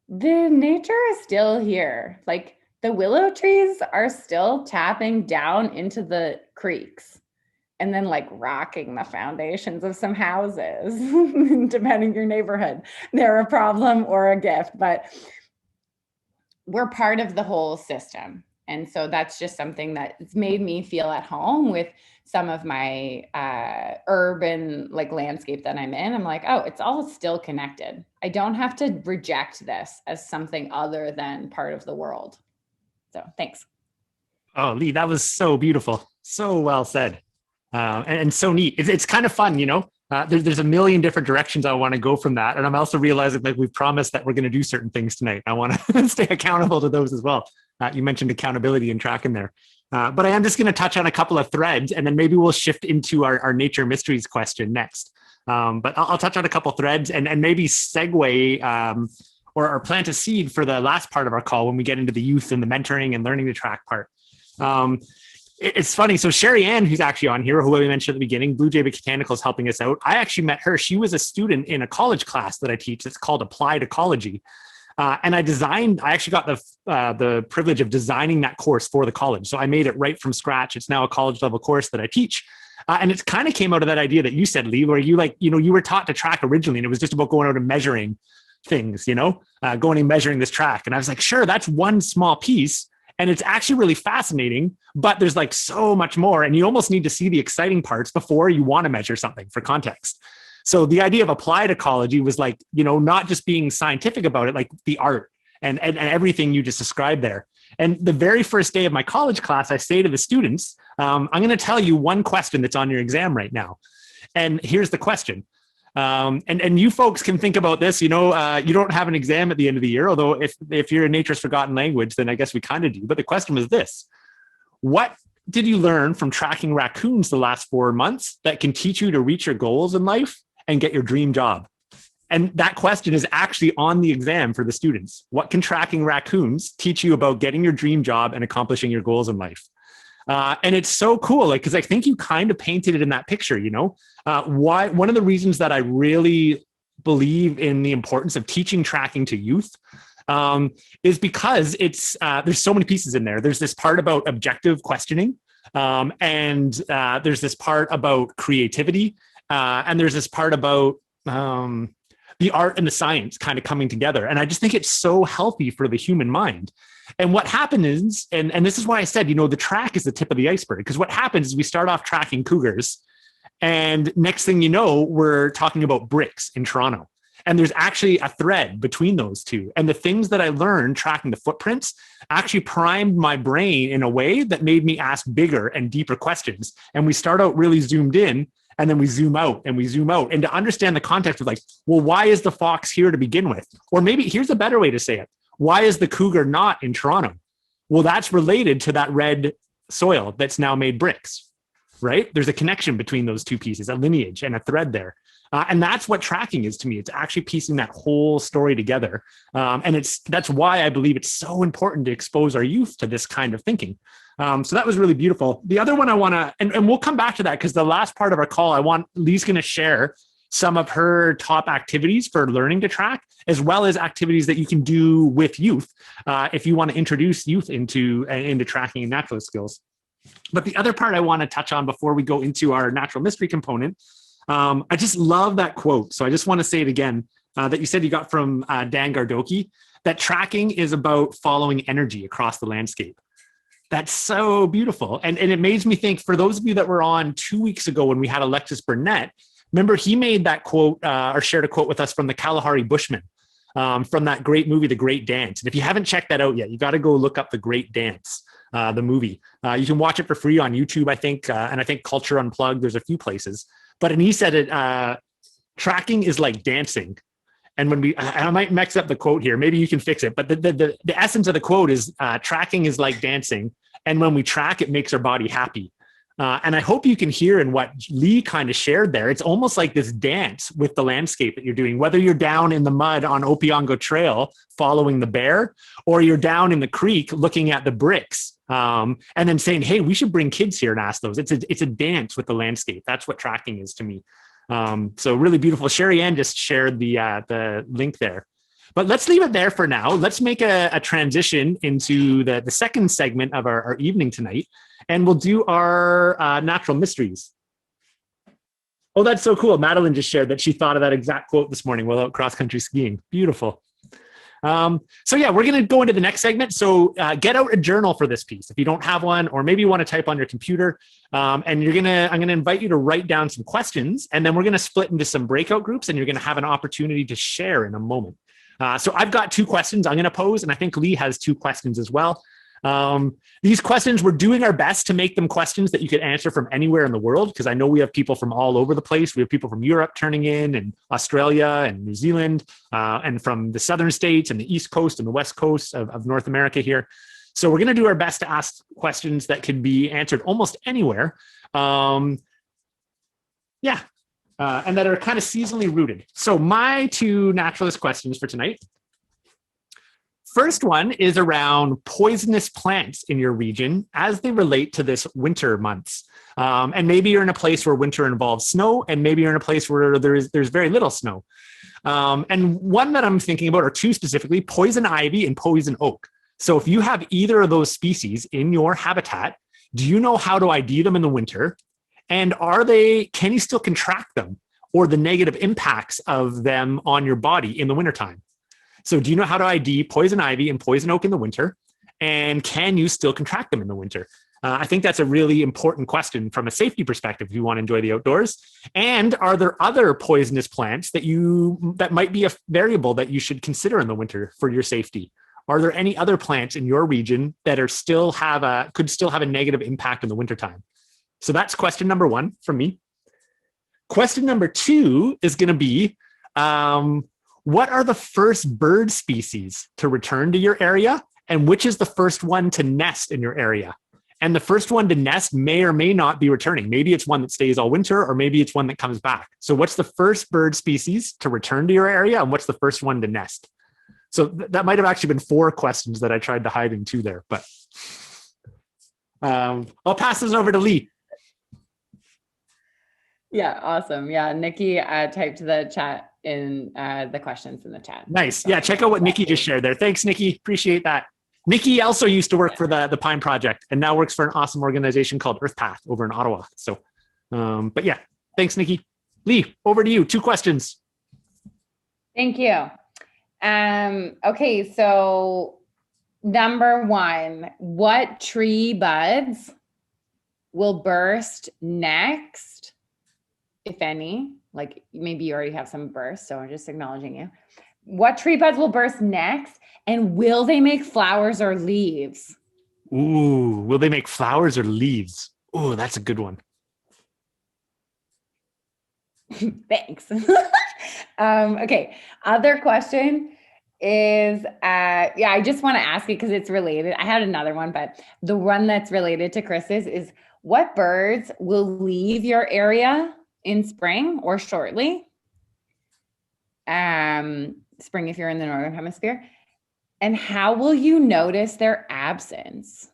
the nature is still here. Like the willow trees are still tapping down into the creeks and then like rocking the foundations of some houses, depending your neighborhood. They're a problem or a gift, but we're part of the whole system. And so that's just something that's made me feel at home with some of my urban like landscape that I'm in. I'm like, oh, it's all still connected. I don't have to reject this as something other than part of the world. So thanks. Oh, Lee, that was so beautiful. So well said. And so neat. It's kind of fun, you know. There's a million different directions I want to go from that. And I'm also realizing like we've promised that we're going to do certain things tonight. I want to stay accountable to those as well. You mentioned accountability and tracking there. But I am just going to touch on a couple of threads, and then maybe we'll shift into our nature mysteries question next. But I'll touch on a couple threads and maybe segue or plant a seed for the last part of our call when we get into the youth and the mentoring and learning to track part. It's funny. So Sherry Ann, who's actually on here, who we mentioned at the beginning, Blue Jay Botanicals helping us out. I actually met her. She was a student in a college class that I teach. It's called Applied Ecology. And I actually got the privilege of designing that course for the college. So I made it right from scratch. It's now a college level course that I teach. And it kind of came out of that idea that you said, Lee, where you you were taught to track originally, and it was just about going out and measuring things, going and measuring this track. And I was like, sure, that's one small piece. And it's actually really fascinating, but there's like so much more. And you almost need to see the exciting parts before you want to measure something for context. So the idea of applied ecology was like, not just being scientific about it, like the art and everything you just described there. And the very first day of my college class, I say to the students, I'm going to tell you one question that's on your exam right now. And here's the question. And you folks can think about this, you don't have an exam at the end of the year, although if you're in Nature's Forgotten Language, then I guess we kind of do. But the question was this: what did you learn from tracking raccoons the last 4 months that can teach you to reach your goals in life and get your dream job? And that question is actually on the exam for the students. What can tracking raccoons teach you about getting your dream job and accomplishing your goals in life? And it's so cool, like, because I think you kind of painted it in that picture, why one of the reasons that I really believe in the importance of teaching tracking to youth is because it's there's so many pieces in there. There's this part about objective questioning, and there's this part about creativity, and there's this part about the art and the science kind of coming together. And I just think it's so healthy for the human mind. And what happened is, and this is why I said, the track is the tip of the iceberg, because what happens is we start off tracking cougars, and next thing you know, we're talking about bricks in Toronto. And there's actually a thread between those two. And the things that I learned tracking the footprints actually primed my brain in a way that made me ask bigger and deeper questions. And we start out really zoomed in, and then we zoom out and we zoom out. And to understand the context of, like, well, why is the fox here to begin with? Or maybe here's a better way to say it. Why is the cougar not in Toronto? Well, that's related to that red soil that's now made bricks, right? There's a connection between those two pieces, a lineage and a thread there. And that's what tracking is to me. It's actually piecing that whole story together. And that's why I believe it's so important to expose our youth to this kind of thinking. So that was really beautiful. The other one I want to, and we'll come back to that, because the last part of our call, Lee's going to share some of her top activities for learning to track, as well as activities that you can do with youth if you want to introduce youth into tracking and naturalist skills. But the other part I want to touch on before we go into our natural mystery component, I just love that quote. So I just want to say it again, that you said you got from Dan Gardoki, that tracking is about following energy across the landscape. That's so beautiful. And it made me think, for those of you that were on 2 weeks ago when we had Alexis Burnett, remember he made that quote or shared a quote with us from the Kalahari Bushman, from that great movie, The Great Dance. And if you haven't checked that out yet, you got to go look up The Great Dance, the movie. You can watch it for free on YouTube, I think. And I think Culture Unplugged, there's a few places. And he said it, tracking is like dancing. And I might mix up the quote here, maybe you can fix it. But the essence of the quote is tracking is like dancing. And when we track, it makes our body happy. And I hope you can hear in what Lee kind of shared there. It's almost like this dance with the landscape that you're doing, whether you're down in the mud on Opiongo Trail following the bear, or you're down in the creek looking at the bricks, and then saying, hey, we should bring kids here and ask those. It's a dance with the landscape. That's what tracking is to me. So really beautiful. Sherry Ann just shared the link there. But let's leave it there for now. Let's make a transition into the second segment of our evening tonight, and we'll do our natural mysteries. Oh, that's so cool. Madeline just shared that she thought of that exact quote this morning while out cross-country skiing. Beautiful. So yeah, we're going to go into the next segment. So get out a journal for this piece if you don't have one, or maybe you want to type on your computer. And I'm going to invite you to write down some questions, and then we're going to split into some breakout groups, and you're going to have an opportunity to share in a moment. So I've got 2 questions I'm going to pose, and I think Lee has 2 questions as well. These questions, we're doing our best to make them questions that you could answer from anywhere in the world, because I know we have people from all over the place. We have people from Europe turning in, and Australia and New Zealand, and from the southern states and the East Coast and the West Coast of North America here. So we're going to do our best to ask questions that can be answered almost anywhere. And that are kind of seasonally rooted. So my 2 naturalist questions for tonight. First one is around poisonous plants in your region as they relate to this winter months. And maybe you're in a place where winter involves snow, and maybe you're in a place where there's very little snow. And one that I'm thinking about, or 2 specifically, poison ivy and poison oak. So if you have either of those species in your habitat, do you know how to ID them in the winter? And can you still contract them, or the negative impacts of them on your body in the wintertime? So do you know how to ID poison ivy and poison oak in the winter? And can you still contract them in the winter? I think that's a really important question from a safety perspective if you want to enjoy the outdoors. And are there other poisonous plants that might be a variable that you should consider in the winter for your safety? Are there any other plants in your region that are could still have a negative impact in the wintertime? So that's question number one from me. Question number two is going to be, what are the first bird species to return to your area? And which is the first one to nest in your area? And the first one to nest may or may not be returning. Maybe it's one that stays all winter, or maybe it's one that comes back. So what's the first bird species to return to your area? And what's the first one to nest? So that might have actually been 4 questions that I tried to hide in 2 there, but I'll pass this over to Lee. Yeah, awesome. Yeah, Nikki typed the chat in the questions in the chat. Nice. So, yeah, check out what Nikki just shared there. Thanks, Nikki. Appreciate that. Nikki also used to work for the Pine Project and now works for an awesome organization called EarthPath over in Ottawa. So, but yeah, thanks, Nikki. Lee, over to you. 2 questions. Thank you. Okay, so number 1, what tree buds will burst next, if any? Like maybe you already have some burst, so I'm just acknowledging you. What tree buds will burst next, and will they make flowers or leaves? Ooh, will they make flowers or leaves? Ooh, that's a good one. Thanks. Okay, other question is, I just want to ask it because it's related. I had another one, but the one that's related to Chris's is, what birds will leave your area in spring or shortly? Spring if you're in the Northern Hemisphere. And how will you notice their absence?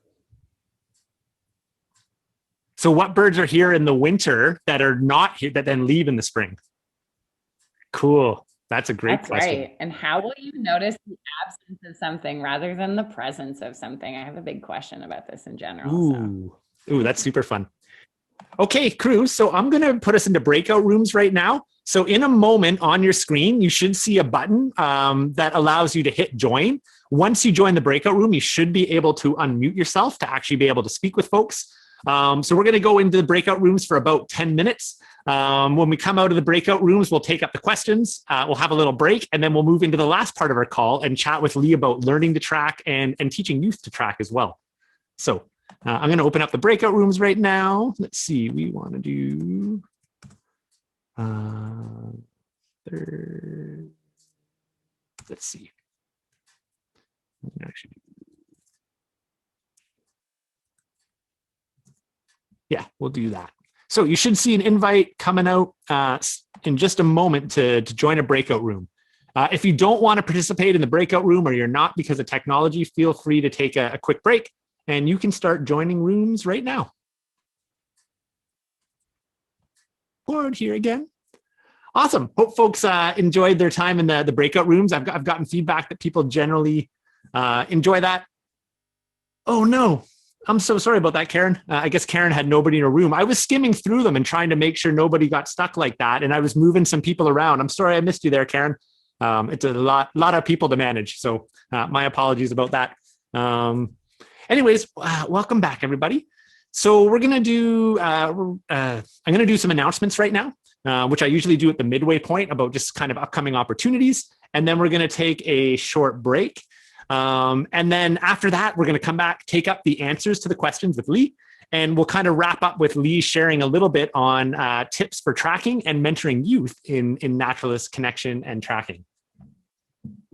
So what birds are here in the winter that are not here that then leave in the spring? Cool. That's a great question. Right. And how will you notice the absence of something rather than the presence of something? I have a big question about this in general. Ooh, that's super fun. Okay, crew. So I'm going to put us into breakout rooms right now. So in a moment on your screen, you should see a button that allows you to hit join. Once you join the breakout room, you should be able to unmute yourself to actually be able to speak with folks. So we're going to go into the breakout rooms for about 10 minutes. When we come out of the breakout rooms, we'll take up the questions. We'll have a little break, and then we'll move into the last part of our call and chat with Lee about learning to track and teaching youth to track as well. So I'm going to open up the breakout rooms right now. Let's see. We want to do... let's see. Yeah, we'll do that. So you should see an invite coming out in just a moment to join a breakout room. If you don't want to participate in the breakout room, or you're not because of technology, feel free to take a quick break and you can start joining rooms right now. Forward here again. Awesome. Hope folks enjoyed their time in the breakout rooms. I've gotten feedback that people generally enjoy that. Oh no, I'm so sorry about that, Karen. I guess Karen had nobody in her room. I was skimming through them and trying to make sure nobody got stuck like that. And I was moving some people around. I'm sorry I missed you there, Karen. It's a lot of people to manage. So my apologies about that. Anyways, welcome back, everybody. So we're going to do, I'm going to do some announcements right now, which I usually do at the midway point about just kind of upcoming opportunities. And then we're going to take a short break. And then after that, we're going to come back, take up the answers to the questions with Lee, and we'll kind of wrap up with Lee sharing a little bit on tips for tracking and mentoring youth in naturalist connection and tracking.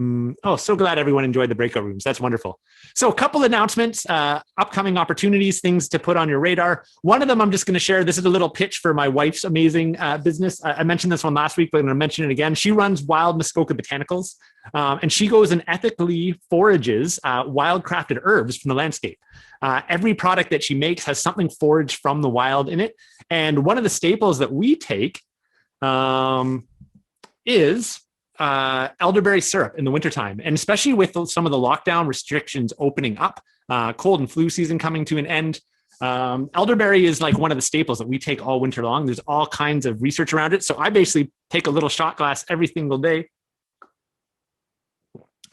Oh, so glad everyone enjoyed the breakout rooms. That's wonderful. So a couple announcements, upcoming opportunities, things to put on your radar. One of them I'm just going to share. This is a little pitch for my wife's amazing business. I mentioned this one last week, but I'm going to mention it again. She runs Wild Muskoka Botanicals, and she goes and ethically forages wild-crafted herbs from the landscape. Every product that she makes has something foraged from the wild in it. And one of the staples that we take is elderberry syrup in the wintertime. And especially with some of the lockdown restrictions opening up, cold and flu season coming to an end, elderberry is like one of the staples that we take all winter long. There's all kinds of research around it. So I basically take a little shot glass every single day,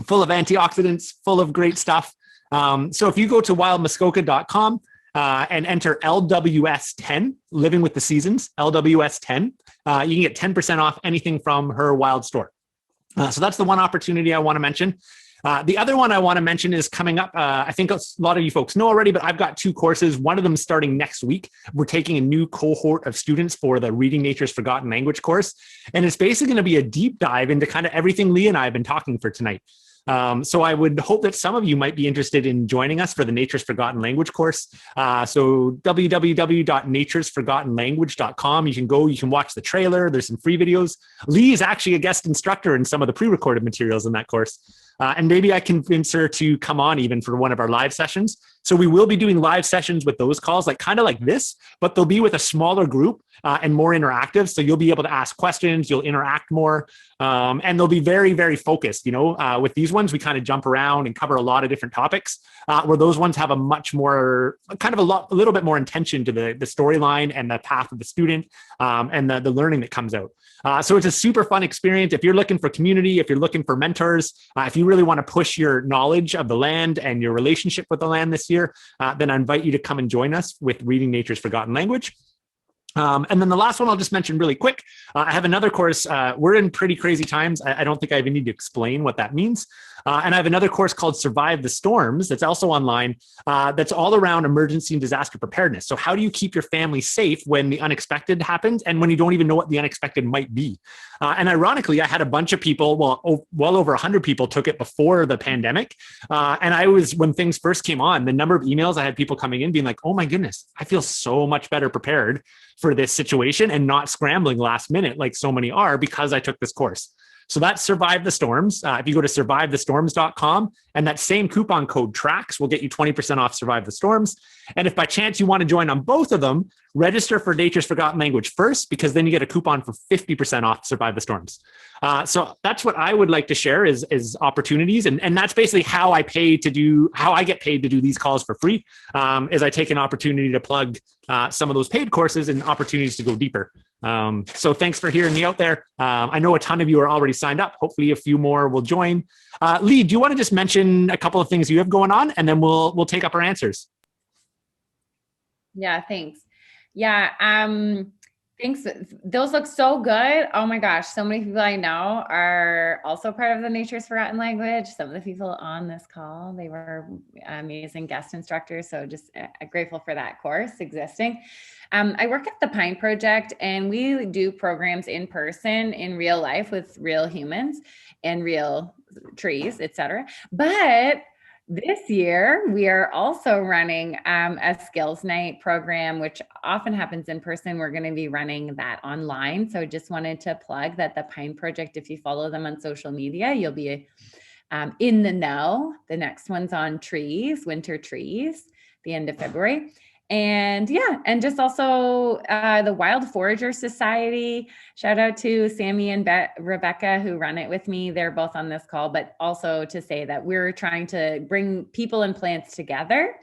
full of antioxidants, full of great stuff. So if you go to wildmuskoka.com and enter LWS10, Living with the Seasons, LWS10, you can get 10% off anything from her wild store. So that's the one opportunity I want to mention. The other one I want to mention is coming up. I think a lot of you folks know already, but I've got 2 courses. One of them starting next week. We're taking a new cohort of students for the Reading Nature's Forgotten Language course. And it's basically going to be a deep dive into kind of everything Lee and I have been talking for tonight. So I would hope that some of you might be interested in joining us for the Nature's Forgotten Language course. So www.naturesforgottenlanguage.com. You can go, you can watch the trailer. There's some free videos. Lee is actually a guest instructor in some of the pre-recorded materials in that course. And maybe I convince her to come on even for one of our live sessions. So we will be doing live sessions with those calls, like kind of like this, but they'll be with a smaller group and more interactive. So you'll be able to ask questions, you'll interact more, and they'll be very, very focused. With these ones, we kind of jump around and cover a lot of different topics, where those ones have a much more, kind of a little bit more intention to the storyline and the path of the student and the learning that comes out. So it's a super fun experience. If you're looking for community, if you're looking for mentors, if you really want to push your knowledge of the land and your relationship with the land this year, then I invite you to come and join us with Reading Nature's Forgotten Language. And then the last one I'll just mention really quick. I have another course. We're in pretty crazy times. I don't think I even need to explain what that means. And I have another course called Survive the Storms that's also online, that's all around emergency and disaster preparedness. So how do you keep your family safe when the unexpected happens and when you don't even know what the unexpected might be? And ironically, I had a bunch of people, well over 100 people took it before the pandemic. And when things first came on, the number of emails I had people coming in being like, oh my goodness, I feel so much better prepared for this situation and not scrambling last minute like so many are because I took this course. So that's Survive the Storms. If you go to survivethestorms.com, and that same coupon code TRACKS will get you 20% off Survive the Storms. And if by chance you want to join on both of them, register for Nature's Forgotten Language first, because then you get a coupon for 50% off Survive the Storms. So that's what I would like to share is opportunities. And that's basically how I get paid to do these calls for free, is I take an opportunity to plug some of those paid courses and opportunities to go deeper. So thanks for hearing me out there. I know a ton of you are already signed up. Hopefully a few more will join. Lee, do you want to just mention a couple of things you have going on, and then we'll take up our answers? Yeah, thanks. Yeah, thanks. Those look so good. Oh my gosh, so many people I know are also part of the Nature's Forgotten Language. Some of the people on this call, they were amazing guest instructors. So just grateful for that course existing. I work at the Pine Project, and we do programs in person in real life with real humans and real trees, etc. But this year, we are also running a skills night program, which often happens in person. We're going to be running that online. So just wanted to plug that the Pine Project, if you follow them on social media, you'll be in the know. The next one's on trees, winter trees, the end of February. And yeah, and just also the Wild Forager Society. Shout out to Sammy and Rebecca who run it with me. They're both on this call, but also to say that we're trying to bring people and plants together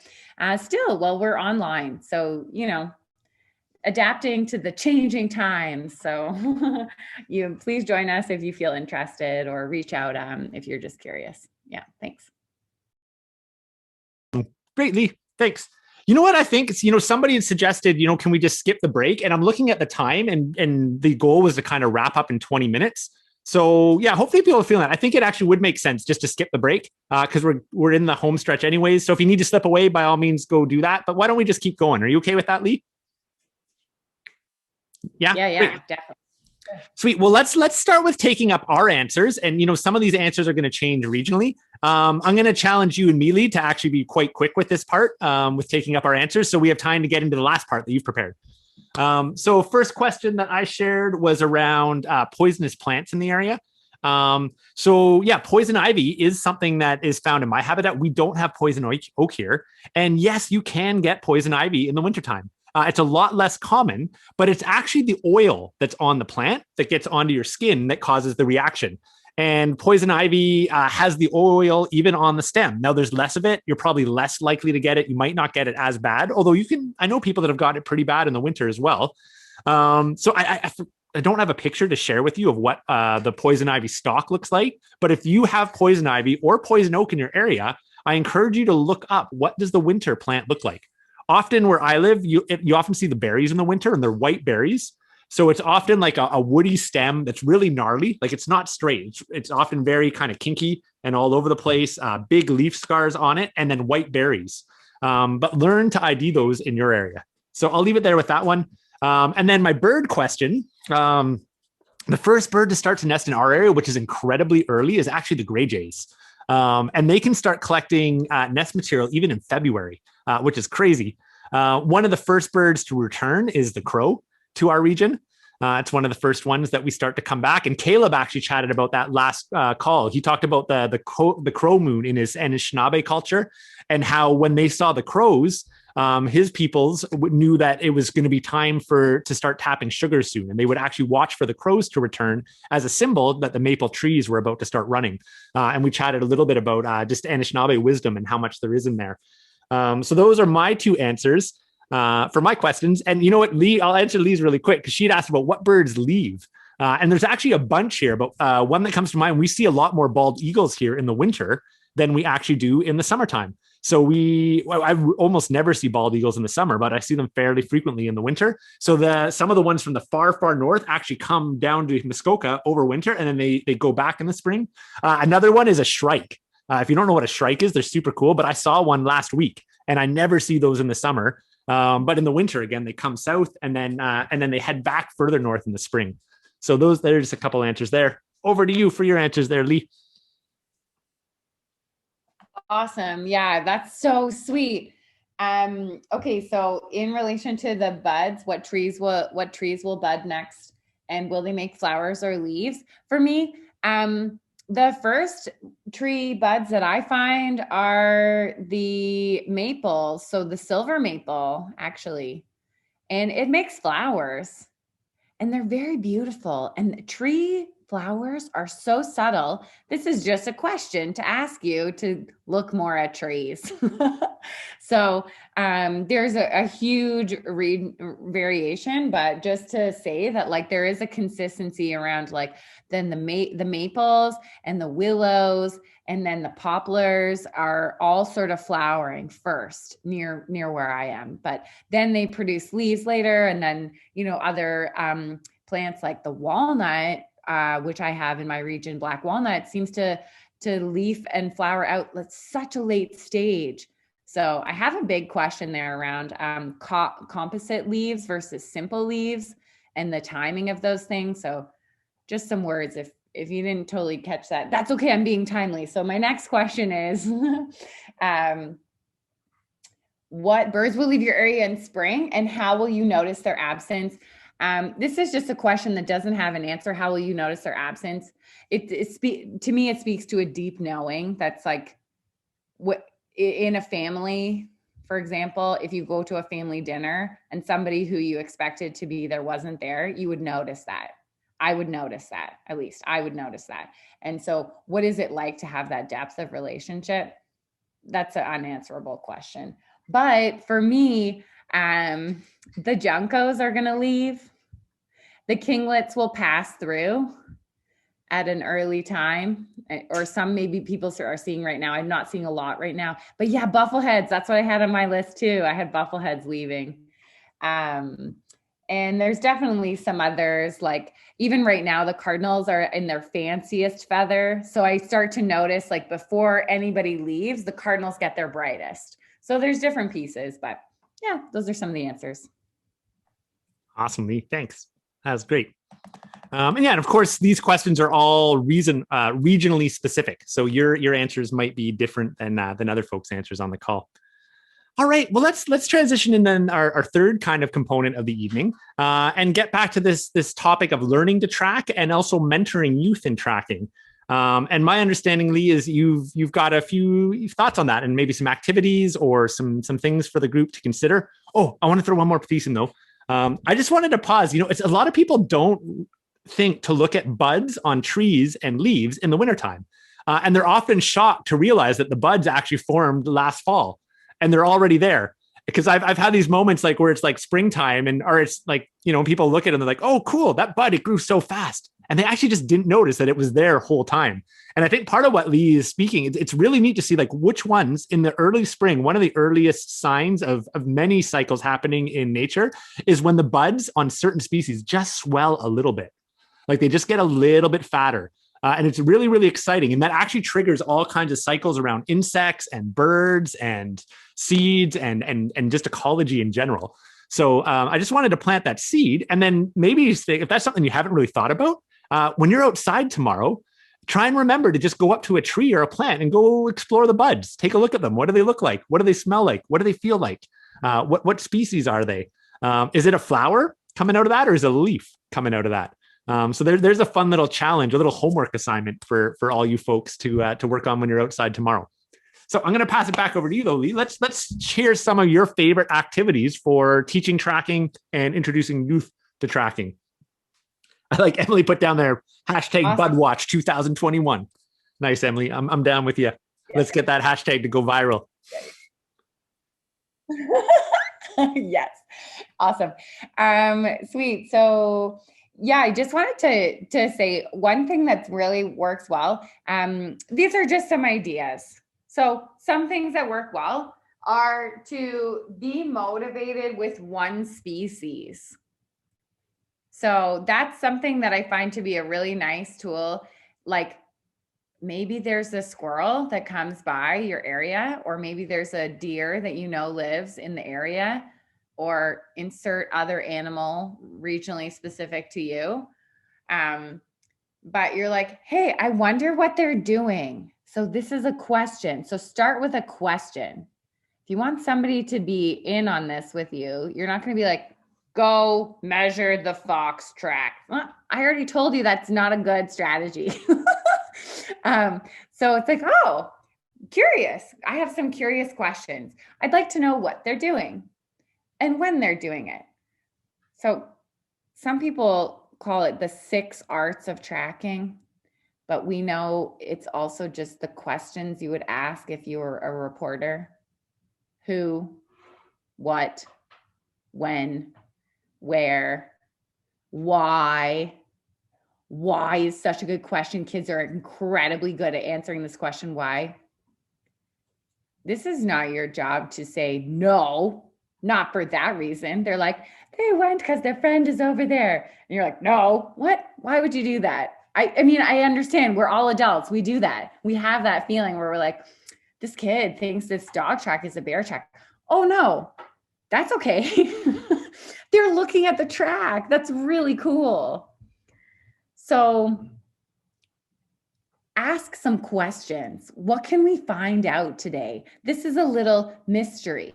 still while we're online. So, adapting to the changing times. So you please join us if you feel interested, or reach out if you're just curious. Yeah, thanks. Great, Lee. Thanks. You know what I think? Somebody had suggested, can we just skip the break? And I'm looking at the time, and the goal was to kind of wrap up in 20 minutes. So yeah, hopefully people are feeling that. I think it actually would make sense just to skip the break because we're in the home stretch anyways. So if you need to slip away, by all means, go do that. But why don't we just keep going? Are you okay with that, Lee? Yeah, definitely. Sweet. Well, let's start with taking up our answers. And, some of these answers are going to change regionally. I'm going to challenge you and me, Lee, to actually be quite quick with this part, with taking up our answers. So we have time to get into the last part that you've prepared. So first question that I shared was around poisonous plants in the area. So yeah, poison ivy is something that is found in my habitat. We don't have poison oak here. And yes, you can get poison ivy in the wintertime. It's a lot less common, but it's actually the oil that's on the plant that gets onto your skin that causes the reaction. And poison ivy has the oil even on the stem. Now there's less of it. You're probably less likely to get it. You might not get it as bad, although I know people that have gotten it pretty bad in the winter as well. So I don't have a picture to share with you of what the poison ivy stalk looks like. But if you have poison ivy or poison oak in your area, I encourage you to look up, what does the winter plant look like? Often where I live, you often see the berries in the winter, and they're white berries. So it's often like a woody stem that's really gnarly. Like it's not straight. It's often very kind of kinky and all over the place, big leaf scars on it, and then white berries. But learn to ID those in your area. So I'll leave it there with that one. And then my bird question. The first bird to start to nest in our area, which is incredibly early, is actually the gray jays. And they can start collecting nest material even in February, which is crazy. One of the first birds to return is the crow to our region. It's one of the first ones that we start to come back. And Caleb actually chatted about that last call. He talked about the crow moon in his Anishinaabe culture, and how when they saw the crows, his peoples knew that it was going to be time to start tapping sugar soon. And they would actually watch for the crows to return as a symbol that the maple trees were about to start running. And we chatted a little bit about just Anishinaabe wisdom and how much there is in there. So those are my two answers for my questions. And you know what, Lee, I'll answer Lee's really quick because she'd asked about what birds leave. And there's actually a bunch here, but one that comes to mind, we see a lot more bald eagles here in the winter than we actually do in the summertime. So I almost never see bald eagles in the summer, but I see them fairly frequently in the winter. So some of the ones from the far, far north actually come down to Muskoka over winter, and then they go back in the spring. Another one is a shrike. If you don't know what a shrike is, they're super cool, but I saw one last week, and I never see those in the summer. But in the winter, again, they come south, and then they head back further north in the spring. So there's just a couple answers there. Over to you for your answers there, Lee. Awesome. Yeah, that's so sweet. Okay, so in relation to the buds, what trees will bud next, and will they make flowers or leaves? For me, the first tree buds that I find are the maples. So the silver maple, actually, and it makes flowers, and they're very beautiful. And tree flowers are so subtle. This is just a question to ask you to look more at trees. So there's a huge variation, but just to say that like there is a consistency around like then the maples and the willows and then the poplars are all sort of flowering first near where I am, but then they produce leaves later, and then other plants like the walnut, which I have in my region, black walnut, seems to leaf and flower out at such a late stage. So I have a big question there around composite leaves versus simple leaves and the timing of those things. So just some words, if you didn't totally catch that, that's okay. I'm being timely. So my next question is, what birds will leave your area in spring, and how will you notice their absence? This is just a question that doesn't have an answer. How will you notice their absence? To me, it speaks to a deep knowing that's like what in a family, for example, if you go to a family dinner and somebody who you expected to be there wasn't there, you would notice that. I would notice that, at least I would notice that. And so what is it like to have that depth of relationship? That's an unanswerable question. But for me, the juncos are going to leave. The kinglets will pass through at an early time, or some maybe people are seeing right now. I'm not seeing a lot right now, but yeah, buffleheads, that's what I had on my list too. I had buffleheads leaving. And there's definitely some others, like even right now, the cardinals are in their fanciest feather. So I start to notice like before anybody leaves, the cardinals get their brightest. So there's different pieces, but yeah, those are some of the answers. Awesome, Lee. Thanks. That was great. And of course, these questions are all regionally specific. So your answers might be different than other folks' answers on the call. All right, well, let's transition in then our third kind of component of the evening and get back to this topic of learning to track and also mentoring youth in tracking. And my understanding, Lee, is you've got a few thoughts on that and maybe some activities or some things for the group to consider. Oh, I want to throw one more piece in though. I just wanted to pause. It's a lot of people don't think to look at buds on trees and leaves in the wintertime. And they're often shocked to realize that the buds actually formed last fall and they're already there. Because I've had these moments like where it's like springtime or it's like, people look at them, they're like, oh, cool, that bud, it grew so fast. and they actually just didn't notice that it was there whole time. And I think part of what Lee is speaking, it's really neat to see like which ones in the early spring, one of the earliest signs of many cycles happening in nature is when the buds on certain species just swell a little bit. Like they just get a little bit fatter. And it's really, really exciting. And that actually triggers all kinds of cycles around insects and birds and seeds and just ecology in general. So I just wanted to plant that seed. And then maybe if that's something you haven't really thought about, when you're outside tomorrow, try and remember to just go up to a tree or a plant and go explore the buds. Take a look at them. What do they look like? What do they smell like? What do they feel like? What species are they? Is it a flower coming out of that, or is it a leaf coming out of that? So there's a fun little challenge, a little homework assignment for all you folks to work on when you're outside tomorrow. So I'm going to pass it back over to you, though, Lee. Let's share some of your favorite activities for teaching tracking and introducing youth to tracking. I like Emily put down there hashtag Awesome. Budwatch 2021. Nice, Emily. I'm down with you. Yeah. Let's get that hashtag to go viral. Yes. Awesome. Sweet. So yeah, I just wanted to say one thing that really works well. These are just some ideas. So some things that work well are to be motivated with one species. So that's something that I find to be a really nice tool. Like maybe there's a squirrel that comes by your area, or maybe there's a deer that you know lives in the area, or insert other animal regionally specific to you. But you're like, hey, I wonder what they're doing. So this is a question. So start with a question. If you want somebody to be in on this with you, you're not going to be like, go measure the fox track. Well, I already told you that's not a good strategy. So it's like, oh, curious. I have some curious questions. I'd like to know what they're doing and when they're doing it. So some people call it the 6 arts of tracking, but we know it's also just the questions you would ask if you were a reporter. Who, what, when, where, why. Why is such a good question. Kids are incredibly good at answering this question, why. This is not your job to say, no, not for that reason. They're like, they went because their friend is over there. And you're like, no, what? Why would you do that? I mean, I understand we're all adults. We do that. We have that feeling where we're like, this kid thinks this dog track is a bear track. Oh no, that's okay. They're looking at the track. That's really cool. So ask some questions. What can we find out today? This is a little mystery.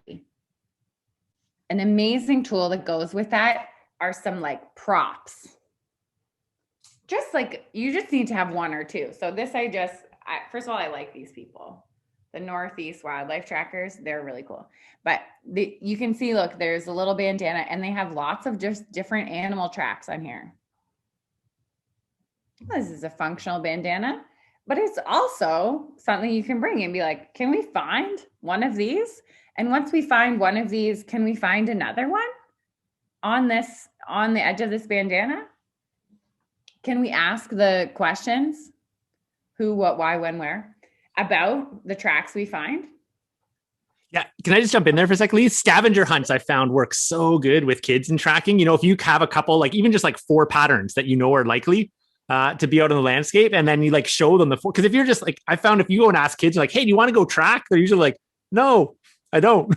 An amazing tool that goes with that are some like props. Just like, you just need to have 1 or 2. So this, first of all, I like these people. The Northeast Wildlife Trackers, they're really cool. But you can see, look, there's a little bandana and they have lots of just different animal tracks on here. This is a functional bandana, but it's also something you can bring and be like, can we find one of these? And once we find one of these, can we find another one on the edge of this bandana? Can we ask the questions, who, what, why, when, where, about the tracks we find? Yeah. Can I just jump in there for a second, Lee? Scavenger hunts I found work so good with kids and tracking. If you have a couple, like even just like 4 patterns that are likely to be out in the landscape, and then you like show them the 4. Because if you're just like, I found if you go and ask kids, like, hey, do you want to go track? They're usually like, no, I don't,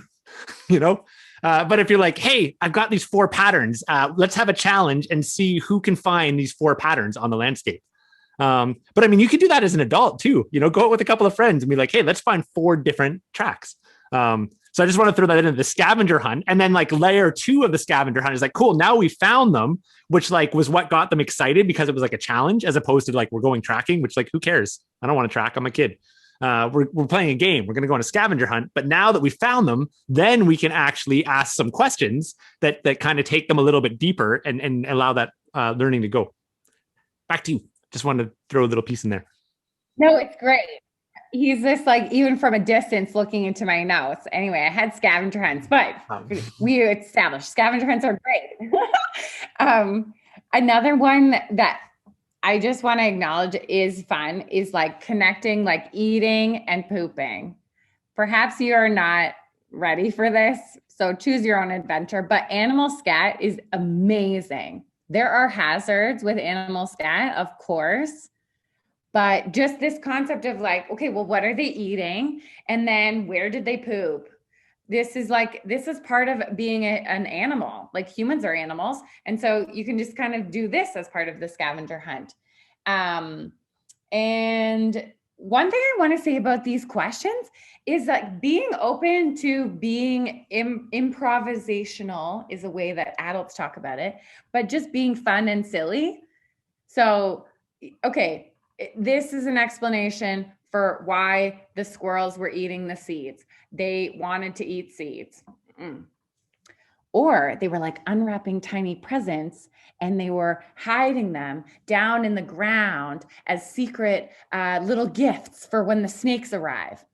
but if you're like, hey, I've got these 4 patterns, let's have a challenge and see who can find these 4 patterns on the landscape. But I mean, you could do that as an adult too, go out with a couple of friends and be like, hey, let's find 4 different tracks. So I just want to throw that into the scavenger hunt. And then like layer 2 of the scavenger hunt is like, cool, now we found them, which like was what got them excited because it was like a challenge as opposed to like, we're going tracking, which like, who cares? I don't want to track. I'm a kid. We're playing a game. We're going to go on a scavenger hunt. But now that we found them, then we can actually ask some questions that kind of take them a little bit deeper and allow that learning to go. Back to you. Just wanted to throw a little piece in there. No, it's great. He's just like, even from a distance looking into my notes. Anyway, I had scavenger hunts, but we established scavenger hunts are great. Another one that I just want to acknowledge is fun, is like connecting, like eating and pooping. Perhaps you are not ready for this, so choose your own adventure. But animal scat is amazing. There are hazards with animal scat, of course, but just this concept of like, okay, well, what are they eating? And then where did they poop? This is part of being an animal. Like humans are animals. And so you can just kind of do this as part of the scavenger hunt. And one thing I want to say about these questions is that being open to being improvisational is a way that adults talk about it, but just being fun and silly. So, okay, this is an explanation for why the squirrels were eating the seeds. They wanted to eat seeds. Or they were like unwrapping tiny presents and they were hiding them down in the ground as secret little gifts for when the snakes arrive.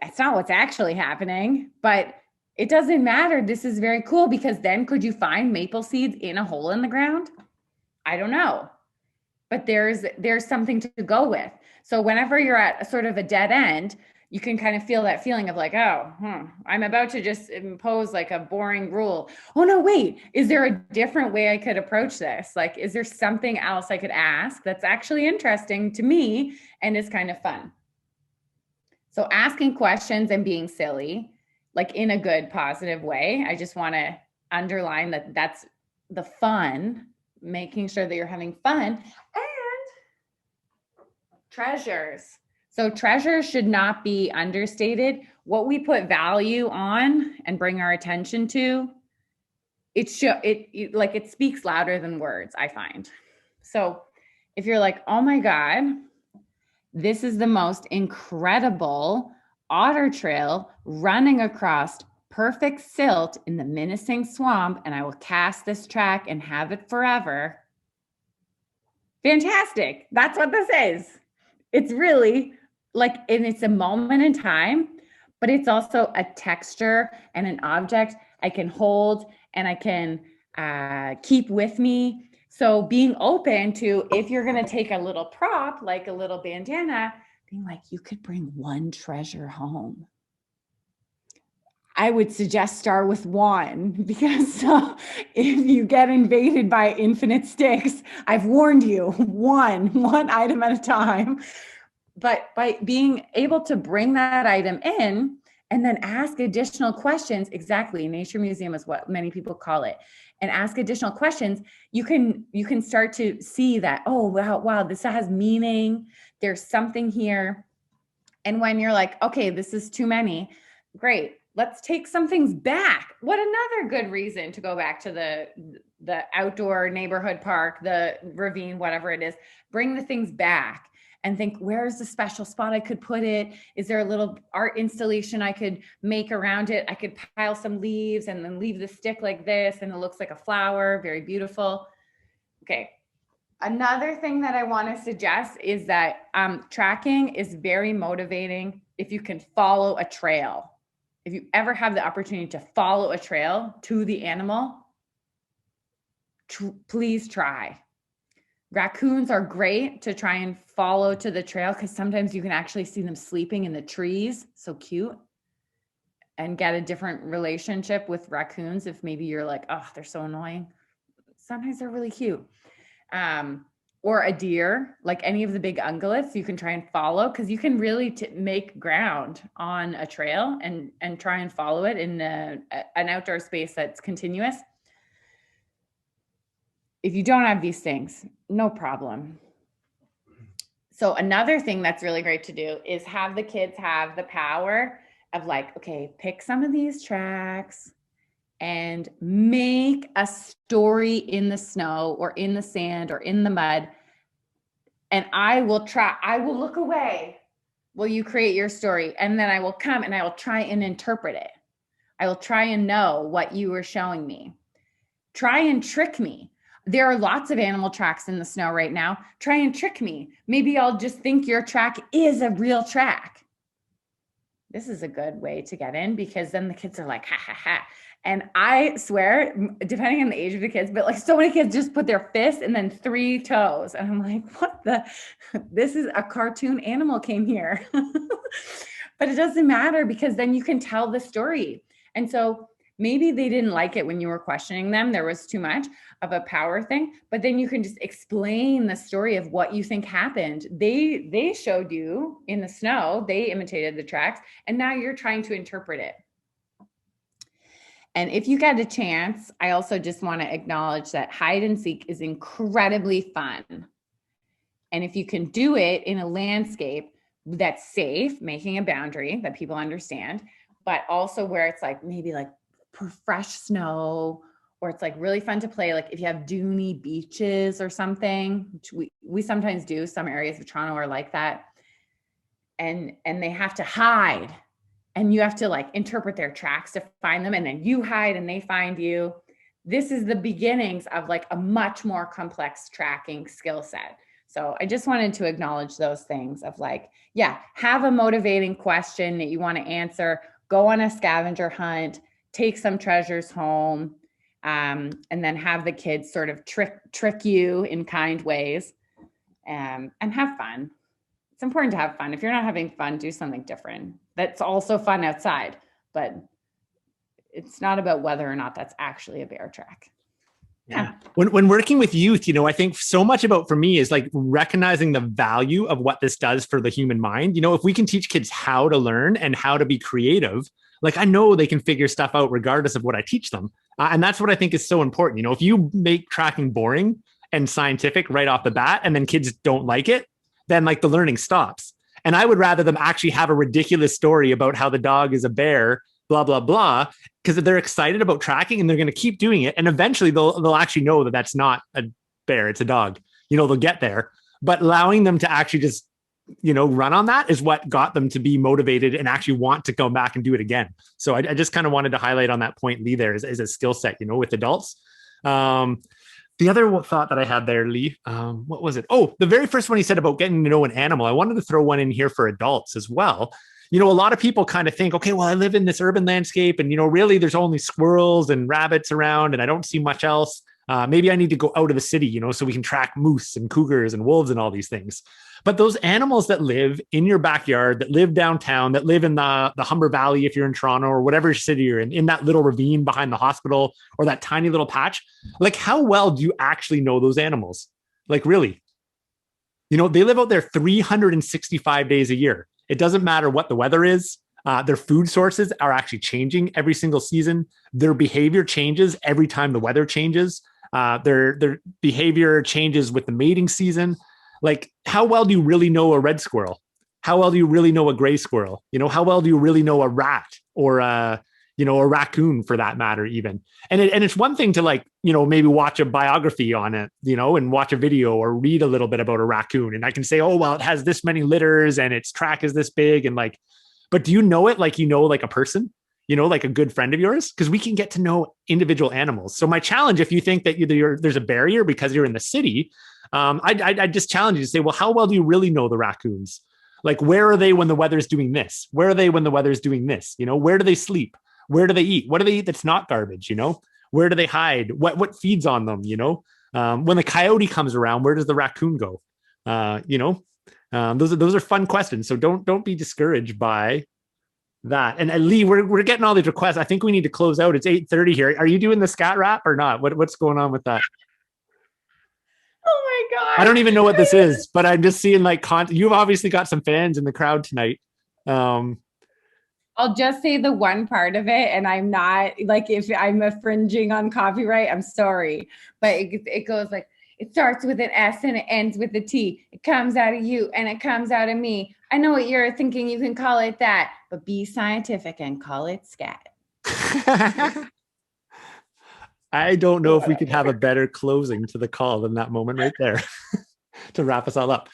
That's not what's actually happening, but it doesn't matter. This is very cool because then could you find maple seeds in a hole in the ground? I don't know, but there's something to go with. So whenever you're at a sort of a dead end, you can kind of feel that feeling of like, oh, I'm about to just impose like a boring rule. Oh no, wait, is there a different way I could approach this? Like, is there something else I could ask that's actually interesting to me and is kind of fun? So asking questions and being silly, like in a good, positive way. I just want to underline that that's the fun, making sure that you're having fun. And treasures. So treasures should not be understated. What we put value on and bring our attention to, it speaks louder than words, I find. So if you're like, oh my God, this is the most incredible otter trail running across perfect silt in the menacing swamp, and I will cast this track and have it forever. Fantastic. That's what this is. It's really like, and it's a moment in time, but it's also a texture and an object I can hold and I can keep with me. So being open to, if you're going to take a little prop, like a little bandana, being like, you could bring one treasure home. I would suggest start with one because if you get invaded by infinite sticks, I've warned you, one item at a time. But by being able to bring that item in and then ask additional questions, exactly, nature museum is what many people call it, and ask additional questions, you can start to see that, oh, wow, this has meaning. There's something here. And when you're like, okay, this is too many, great. Let's take some things back. What another good reason to go back to the outdoor neighborhood park, the ravine, whatever it is, bring the things back and think, where's the special spot I could put it? Is there a little art installation I could make around it? I could pile some leaves and then leave the stick like this and it looks like a flower, very beautiful. Okay. Another thing that I want to suggest is that tracking is very motivating if you can follow a trail. If you ever have the opportunity to follow a trail to the animal, please try. Raccoons are great to try and follow to the trail because sometimes you can actually see them sleeping in the trees. So cute. And get a different relationship with raccoons if maybe you're like, oh, they're so annoying. Sometimes they're really cute. Or a deer, like any of the big ungulates, you can try and follow because you can really make ground on a trail and try and follow it in an outdoor space that's continuous. If you don't have these things, no problem. So another thing that's really great to do is have the kids have the power of like, okay, pick some of these tracks and make a story in the snow or in the sand or in the mud. And I will look away while you create your story. And then I will come and I will try and interpret it. I will try and know what you were showing me. Try and trick me. There are lots of animal tracks in the snow right now. Try and trick me. Maybe I'll just think your track is a real track. This is a good way to get in because then the kids are like, ha, ha, ha. And I swear, depending on the age of the kids, but like so many kids just put their fist and then 3 toes. And I'm like, what the, this is a cartoon animal came here. But it doesn't matter because then you can tell the story. And so maybe they didn't like it when you were questioning them. There was too much of a power thing, but then you can just explain the story of what you think happened. They showed you in the snow, they imitated the tracks, and now you're trying to interpret it. And if you get a chance, I also just want to acknowledge that hide and seek is incredibly fun. And if you can do it in a landscape that's safe, making a boundary that people understand, but also where it's like maybe like fresh snow, or it's like really fun to play. Like if you have duney beaches or something, which we sometimes do, some areas of Toronto are like that. And they have to hide. And you have to like interpret their tracks to find them. And then you hide and they find you. This is the beginnings of like a much more complex tracking skill set. So I just wanted to acknowledge those things of like, yeah, have a motivating question that you want to answer, go on a scavenger hunt, take some treasures home, and then have the kids sort of trick you in kind ways, and have fun. It's important to have fun. If you're not having fun, do something different. That's also fun outside, but it's not about whether or not that's actually a bear track. Yeah. When working with youth, I think so much about for me is like recognizing the value of what this does for the human mind. If we can teach kids how to learn and how to be creative, like I know they can figure stuff out regardless of what I teach them. And that's what I think is so important. If you make tracking boring and scientific right off the bat, and then kids don't like it, then like the learning stops. And I would rather them actually have a ridiculous story about how the dog is a bear, blah, blah, blah, because they're excited about tracking and they're going to keep doing it. And eventually they'll actually know that that's not a bear, it's a dog. They'll get there. But allowing them to actually just, run on that is what got them to be motivated and actually want to come back and do it again. So I just kind of wanted to highlight on that point, Lee, there is a skill set, with adults. The other thought that I had there, Lee, what was it? Oh, the very first one he said about getting to know an animal. I wanted to throw one in here for adults as well. A lot of people kind of think, okay, well, I live in this urban landscape and, really there's only squirrels and rabbits around and I don't see much else. Maybe I need to go out of the city, so we can track moose and cougars and wolves and all these things. But those animals that live in your backyard, that live downtown, that live in the Humber Valley, if you're in Toronto or whatever city you're in that little ravine behind the hospital or that tiny little patch, like how well do you actually know those animals? Like really? They live out there 365 days a year. It doesn't matter what the weather is. Their food sources are actually changing every single season. Their behavior changes every time the weather changes. Their behavior changes with the mating season. Like, how well do you really know a red squirrel? How well do you really know a gray squirrel? How well do you really know a rat or a raccoon for that matter, even? And it's one thing to like, maybe watch a biography on it, and watch a video or read a little bit about a raccoon. And I can say, oh, well, it has this many litters and its track is this big. And like, but do you know it like, like a person, like a good friend of yours? Because we can get to know individual animals. So my challenge, if you think that there's a barrier because you're in the city, I just challenge you to say, well, how well do you really know the raccoons? Like, where are they when the weather's doing this? Where are they when the weather's doing this? Where do they sleep? Where do they eat? What do they eat that's not garbage? Where do they hide? What feeds on them? When the coyote comes around, where does the raccoon go? Those are fun questions. So don't be discouraged by that. And Lee, we're getting all these requests. I think we need to close out. It's 8:30 here. Are you doing the scat rap or not? What's going on with that? Oh my God. I don't even know what this is, but I'm just seeing like you've obviously got some fans in the crowd tonight. I'll just say the one part of it, and I'm not like, if I'm infringing on copyright, I'm sorry, but it goes like, it starts with an S and it ends with a T. It comes out of you and it comes out of me. I know what you're thinking. You can call it that, but be scientific and call it scat. I don't know if we could have a better closing to the call than that moment right there to wrap us all up.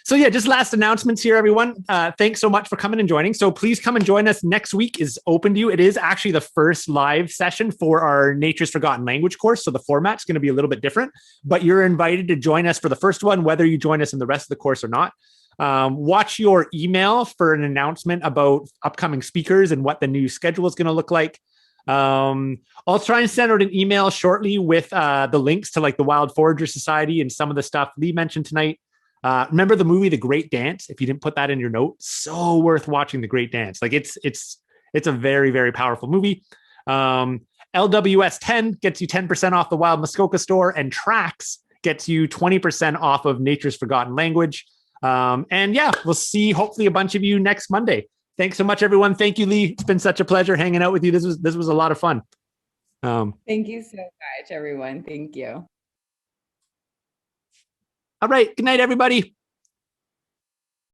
So yeah, just last announcements here, everyone. Thanks so much for coming and joining. So please come and join us. Next week is open to you. It is actually the first live session for our Nature's Forgotten Language course. So the format's going to be a little bit different, but you're invited to join us for the first one, whether you join us in the rest of the course or not. Watch your email for an announcement about upcoming speakers and what the new schedule is going to look like. I'll try and send out an email shortly with the links to like the Wild Forager Society and some of the stuff Lee mentioned tonight. Remember the movie The Great Dance? If you didn't put that in your note, so worth watching The Great Dance. Like it's a very, very powerful movie. LWS 10 gets you 10% off the Wild Muskoka store, and Tracks gets you 20% off of Nature's Forgotten Language. And yeah, we'll see hopefully a bunch of you next Monday. Thanks so much, everyone. Thank you, Lee. It's been such a pleasure hanging out with you. This was a lot of fun. Thank you so much, everyone. Thank you. All right. Good night, everybody.